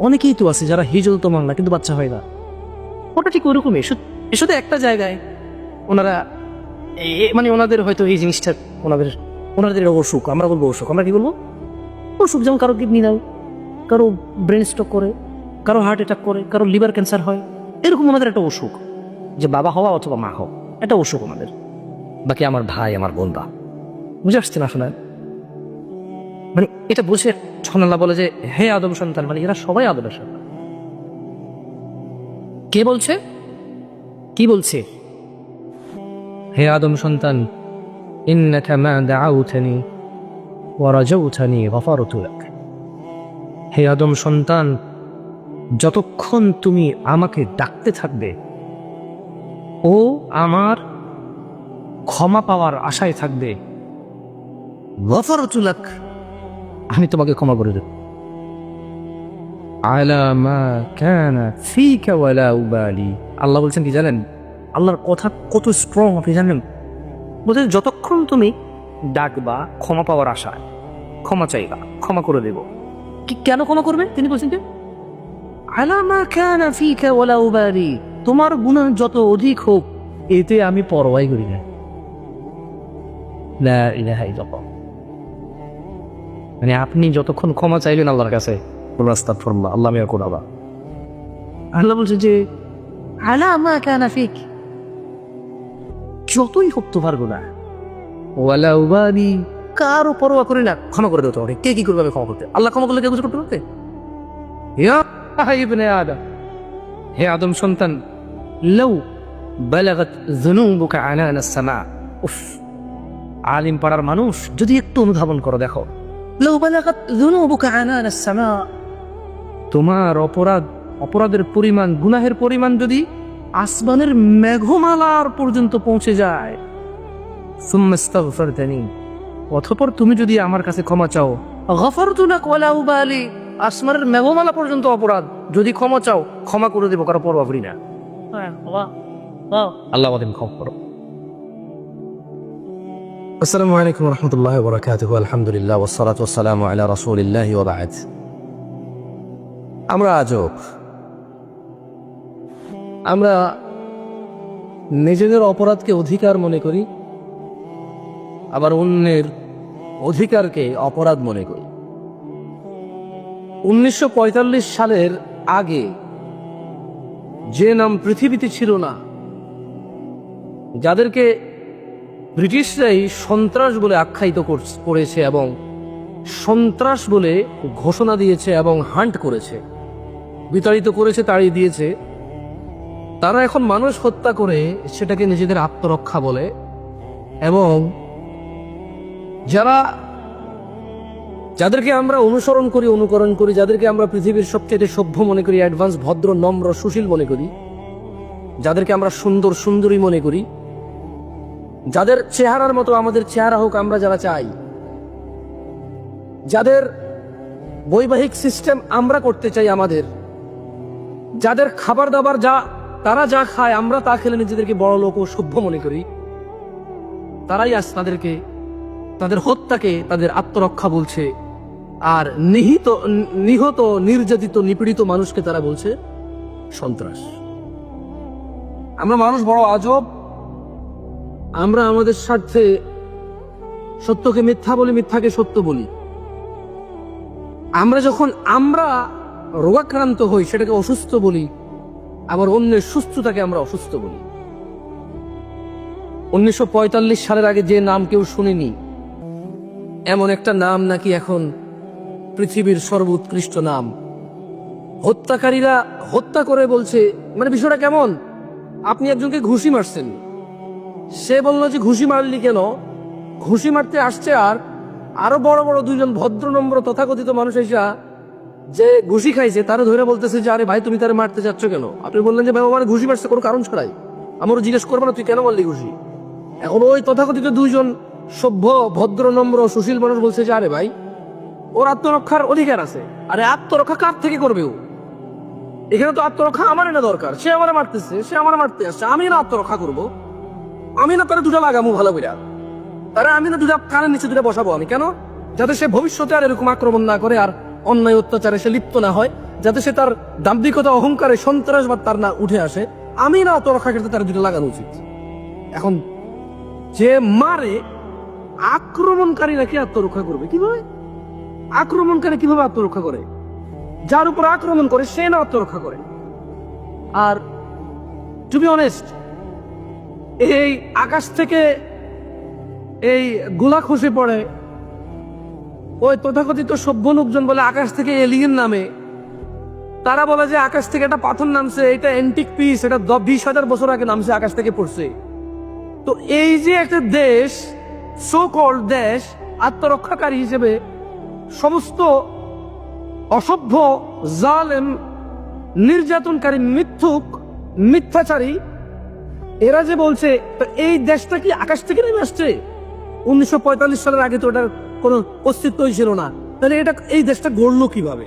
অনেকেই তো আছে যারা হিজল তমাল না, কিন্তু বাচ্চা হয় না। ওটা ঠিক ওরকমই, শুধু একটা জায়গায় ওনারা মানে ওনাদের হয়তো এই জিনিসটা ওনাদের অসুখ, আমরা বলবো অসুখ, আমরা কি বলবো অসুখ। যেমন কারো কিডনি নাও, কারো ব্রেন স্ট্রোক করে, কারো হার্ট অ্যাটাক করে, কারো লিভার ক্যান্সার হয়। এরকম ওনাদের একটা অসুখ, যে বাবা হওয়া অথবা মা হওয়া, একটা অসুখ ওনাদের। বাকি আমার ভাই, আমার বোনরা, বুঝে আসছে না শোনা? মানে এটা বুঝে ছনাল্লাহ বলে যে হে আদম সন্তান, মানে এরা সবাই আদমের সন্তান। কে বলছে? কি বলছে? হে আদম সন্তান, ইন্নাকা মা দাআউতানি ওয়া রাজাউতানি গফারতু লাক। হে আদম সন্তান, যতক্ষণ তুমি আমাকে ডাকতে থাকবে ও আমার ক্ষমা পাওয়ার আশায় থাকবে, গফারতু লাক, আমি তোমাকে ক্ষমা করে দেব। আলা মা কানা ফিকা ওয়ালা উবালি। আল্লাহ বলছেন কি জানেন? আল্লাহর কথা কত স্ট্রং আপনি জানেন? বলছেন যতক্ষণ তুমি ডাকবা ক্ষমা পাওয়ার আশায়, ক্ষমা চাইবা, ক্ষমা করে দেব। কি কেন ক্ষমা করবে? তিনি বলছেন যে আলা মা কানা ফিকা ওয়ালা উবালি, তোমার গুনাহ যত অধিক হোক এতে আমি পরোয়াই করি না। লা ইলাহা ইল্লাল্লাহ। মানে আপনি যতক্ষণ ক্ষমা চাইবেন আল্লাহর কাছে, আস্তাগফিরুল্লাহ, আল্লাহ মিয়া কোরআবা, আল্লাহ বলছে যে আলা মা কানা ফিক, যতই হোক তোমার গুনাহ, ওয়ালা উবালি, কারো পরোয়া করি না, ক্ষমা করে দেবো তোমাকে। কে কি করবে আমি ক্ষমা করতে? আল্লাহ ক্ষমা করলে কেউ কিছু করতে পারবে? ইয়া ইবনে আদম, হে আদম সন্তান, লাউ বালাগাত যুনুবুকা আনানা সামা। উফ, আলিম পাড়ার মানুষ যদি একটু অনুধাবন করো, দেখো, লাউ বালাগাত যুনুবুকা আনানা সামা, তোমার অপরাধের পরিমাণ, গুনাহের পরিমাণ যদি আসমানের মেঘমালার পর্যন্ত পৌঁছে যায়, সুম্মা ইস্তাগফারতানি, অতঃপর তুমি যদি আমার কাছে ক্ষমা চাও, গফারতু লাক ওয়ালা উবালি, আসমানের মেঘমালা পর্যন্ত অপরাধ যদি ক্ষমা চাও, ক্ষমা করে দেবো, কারো পরোয়া করি না। আল্লাহ আমাদের ক্ষমা করো। আসসালামু আলাইকুম ওয়া রাহমাতুল্লাহি ওয়া বারাকাতুহু। আলহামদুলিল্লাহ ওয়াসসালাতু ওয়াসসালামু আলা রাসূলিল্লাহি ওয়া বা'দ। আমরা নিজেদের অপরাধকে অধিকার মনে করি, আবার অন্যের অধিকারকে অপরাধ মনে করি। 1945 সালের আগে যে নাম পৃথিবীতে ছিল না, যাদেরকে ব্রিটিশরাই সন্ত্রাস বলে আখ্যায়িত করেছে এবং সন্ত্রাস বলে ঘোষণা দিয়েছে এবং হান্ট করেছে, বিতাড়িত করেছে, তাড়িয়ে দিয়েছে, তারা এখন মানুষ হত্যা করে সেটাকে নিজেদের আত্মরক্ষা বলে। এবং যাদেরকে আমরা অনুকরণ করি, যাদেরকে আমরা পৃথিবীর সবচেয়ে সভ্য মনে করি, অ্যাডভান্স, ভদ্র, নম্র, সুশীল মনে করি, যাদেরকে আমরা সুন্দর, সুন্দরী মনে করি, যাদের চেহারার মতো আমাদের চেহারা হোক আমরা যারা চাই, যাদের বৈবাহিক সিস্টেম আমরা করতে চাই আমাদের, যাদের খাবার দাবার তারা যা খায় আমরা তা খেলে নিজেদেরকে বড় লোক ও সভ্য মনে করি, তারাই আজ তাদের হত্যাকে তাদের আত্মরক্ষা বলছে, আর নিহত, নির্যাতিত, নিপীড়িত মানুষকে তারা বলছে সন্ত্রাস। আমরা মানুষ বড় আজব। আমরা আমাদের স্বার্থে সত্যকে মিথ্যা বলি, মিথ্যাকে সত্য বলি। আমরা রোগাক্রান্ত হই সেটাকে অসুস্থ বলি, আবার অন্যের সুস্থতাকে আমরা অসুস্থ বলি। 1945 সালের আগে যে নাম কেউ শুনেনি, এমন একটা নাম নাকি এখন পৃথিবীর সর্বোৎকৃষ্ট নাম। হত্যাকারীরা হত্যা করে বলছে, মানে বিষয়টা কেমন, আপনি একজনকে ঘুষি মারছেন, সে বললো যে ঘুষি মারলি কেন, ঘুষি মারতে আসছে আর আরো বড় বড় দুইজন ভদ্রনম্র তথাকথিত মানুষ এসা যে ঘুষি খাইছে তারা ধরে বলতেছে যে আরে ভাই তুমি তারা মারতে যাচ্ছ কেন। আপনি বললেন যে ভাই আমার ঘুষি মারছে কোনো কারণ ছাড়াই, আমারও জিজ্ঞেস করবো না তুই কেন মারলি ঘুষি। এখন ওই তথাকথিত দুইজন সভ্য ভদ্রনম্র সুশীল মানুষ বলছে যে আরে ভাই ওর আত্মরক্ষার অধিকার আছে। আরে আত্মরক্ষা কার থেকে করবে ও? এখানে তো আত্মরক্ষা আমার না দরকার, সে আমার মারতেছে, সে আমার মারতে আসছে, আমি না আত্মরক্ষা করব, আমি না তারা দুটা লাগামু ভালো করে, তারা আমি না দুটা কানের নিচে দুটা বসাবো আমি কেন, যাতে সে ভবিষ্যতে আর এরকম আক্রমণ না করে, আর অন্যায় অত্যাচারে সে লিপ্ত না হয়, যাতে সে তার দাম্ভিকতা অহংকারে সন্ত্রাসবাদ তার না উঠে আসে, আমি না আত্মরক্ষা করতে তার দুটা লাগানো উচিত। এখন যে মারে আক্রমণকারী নাকি আত্মরক্ষা করবে কিভাবে? আক্রমণকারী কিভাবে আত্মরক্ষা করে? যার উপর আক্রমণ করে সে না আত্মরক্ষা করে। আর টু বি অনেস্ট, এই আকাশ থেকে এই গোলা খসে পড়ে, ওই তথাকথিত সভ্য লোকজন বলে আকাশ থেকে এলিয়েন নামে, তারা বলে যে আকাশ থেকে একটা পাথর নামছে, এটা অ্যান্টিক পিস, এটা 20,000 বছর আগে নামছে, আকাশ থেকে পড়ছে। তো এই যে একটা দেশ, সো কল্ড দেশ, আত্মরক্ষাকারী হিসেবে সমস্ত অসভ্য, জালেম, নির্যাতনকারী, মিথ্যুক, মিথ্যাচারী, এরা যে বলছে, তো এই দেশটা কি আকাশ থেকে নেমে আসছে? 1945 সালের আগে তো এটার কোনো অস্তিত্বই ছিল না, তাহলে এটা এই দেশটা গড়লো কিভাবে?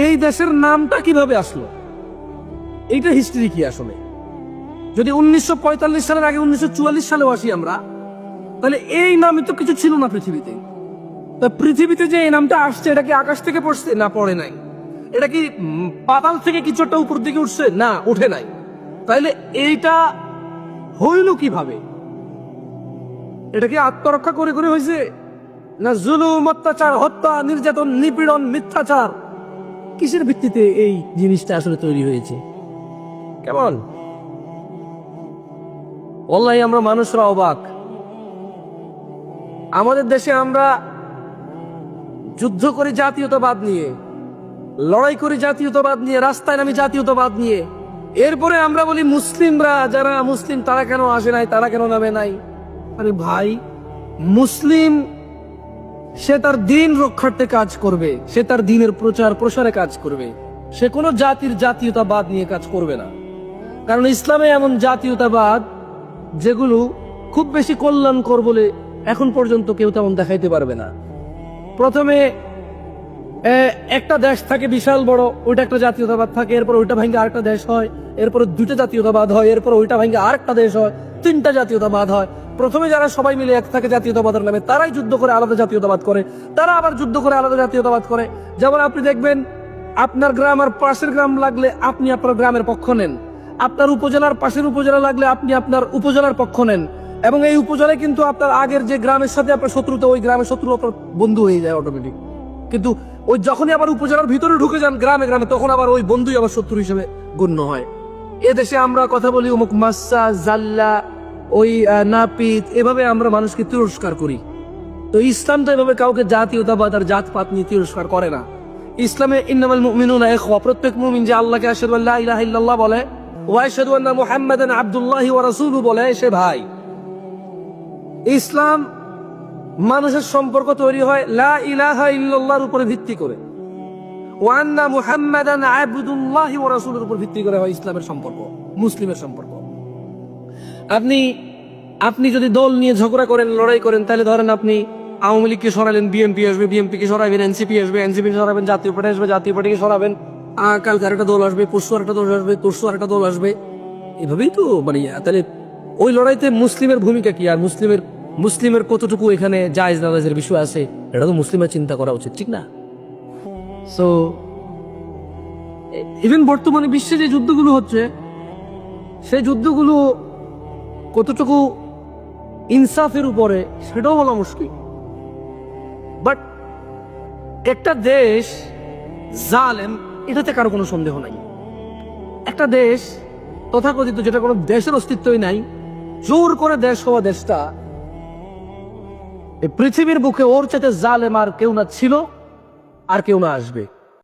এই দেশের নামটা কিভাবে আসলো? এইটা হিস্ট্রি কি আসলে? যদি 1945 সালের আগে 1944 সালেও আসি আমরা, তাহলে এই নামই তো কিছু ছিল না পৃথিবীতে। তা পৃথিবীতে যে এই নামটা আসছে, এটা কি আকাশ থেকে পড়ছে? না, পড়ে নাই। এটা কি পাতাল থেকে কিছু একটা উপর দিকে উঠছে? না, উঠে নাই। তাইলে এইটা হইল কিভাবে? এটা কি আত্মরক্ষা করে করে হয়েছে, না জুলুম, অত্যাচার, হত্যা, নির্যাতন, নিপীড়ন, মিথ্যাচার, কিসের ভিত্তিতে এই জিনিসটা আসলে তৈরি হয়েছে? কেমন ওয়াল্লাহি আমরা মানুষরা অবাক। আমাদের দেশে আমরা যুদ্ধ করি জাতীয়তাবাদ নিয়ে, লড়াই করি জাতীয়তাবাদ নিয়ে, রাস্তায় নামি জাতীয়তাবাদ নিয়ে, এরপরে আমরা বলি মুসলিমরা, যারা মুসলিম তারা কেন আসে নাই, তারা কেন নামে নাই। আরে ভাই, মুসলিম সে তার দিন রক্ষার্থে কাজ করবে, সে তার দিনের প্রচার প্রসারে কাজ করবে, সে কোনো জাতির জাতীয়তাবাদ নিয়ে কাজ করবে না। কারণ ইসলামে এমন জাতীয়তাবাদ যেগুলো খুব বেশি কল্যাণকর বলে এখন পর্যন্ত কেউ তেমন দেখাইতে পারবে না। প্রথমে একটা দেশ থাকে বিশাল বড়, ওইটা একটা জাতীয়তাবাদ থাকে, এরপর ওইটা ভাঙ্গে আরেকটা দেশ হয়, এরপর দুইটা জাতীয়তাবাদ হয়, এরপর ওইটা ভাঙ্গে আরেকটা দেশ হয়, তিনটা জাতীয়তাবাদ হয়। প্রথমে যারা সবাই মিলে এক থাকে জাতীয়তাবাদের নামে, তারাই যুদ্ধ করে আলাদা জাতীয়তাবাদ করে, তারা আবার যুদ্ধ করে আলাদা জাতীয়তাবাদ করে। যেমন আপনি দেখবেন, আপনার গ্রাম আর পাশের গ্রাম লাগলে আপনি আপনার গ্রামের পক্ষ নেন, আপনার উপজেলার পাশের উপজেলা লাগলে আপনি আপনার উপজেলার পক্ষ নেন, এবং এই উপজেলায় কিন্তু আপনার আগের যে গ্রামের সাথে আপনার শত্রুতা, ওই গ্রামের শত্রু আপনার বন্ধু হয়ে যায় অটোমেটিক। কিন্তু ওই যখনই আবার উপজেলার ভিতরে ঢুকে যান গ্রামে গ্রামে, তখন আবার ওই বন্ধুই আবার শত্রু হিসেবে গণ্য হয়। এদেশে আমরা কথা বলি অমুক মাসা, জাল্লা, ওই নাপিত, এভাবে আমরা মানুষকে তিরস্কার করি। তো ইসলাম তো এভাবে কাউকে জাতীয়তাবাদ আর জাতপাত নিয়ে তিরস্কার করে না। ইসলামে ইন্নামাল মুমিনুনা ইখওয়া, প্রত্যেক মুমিন যে আল্লাহকে আশহাদু আল্লা ইলাহা ইল্লাল্লাহ বলে, ওয়া আশহাদু আন্না মুহাম্মাদান আবদুল্লাহি ওয়া রাসূলুহু বলে, সে ভাই। ইসলাম মানুষের সম্পর্ক তৈরি হয় লা ইলাহা ইল্লাল্লাহর উপরে ভিত্তি করে, ওয়া আন্না মুহাম্মাদান আবদুল্লাহি ওয়া রাসূলুহুর উপর ভিত্তি করে হয় ইসলামের সম্পর্ক, মুসলিমের সম্পর্ক। আপনি যদি দল নিয়ে ঝগড়া করেন, লড়াই করেন, তাহলে ধরেন আপনি আওয়ামী লীগকে সরালেন, বিএনপি আসবে, বিএনপি কে সরাবেন, এনসিপি আসবে, এনসিপি সরাবেন, জাতীয় পার্টি আসবে, জাতীয় পার্টিকে সরাবেন, কালকে আরেকটা দল আসবে, পরশু আরেকটা দল আসবে, তরশু আরেকটা দল আসবে, এভাবেই তো মানে। তাহলে ওই লড়াইতে মুসলিমের ভূমিকা কি, আর মুসলিমের কতটুকু এখানে জায়েজ না জায়েজের বিষয় আছে, এটা তো মুসলিমের চিন্তা করা উচিত, ঠিক না? সো ইভেন বর্তমানে বিশ্বে যে যুদ্ধগুলো হচ্ছে, সেই যুদ্ধগুলো কতটুকু ইনসাফের উপরে সেটাও বলা মুশকিল। বাট একটা দেশ জালেম, এটাতে কারো কোনো সন্দেহ নাই। একটা দেশ তথাকথিত, যেটা কোনো দেশের অস্তিত্বই নাই, জোর করে দেশ হওয়া দেশটা, এই পৃথিবীর বুকে ওর চাইতে জালেম আর কেউ না ছিল, আর কেউ না আসবে।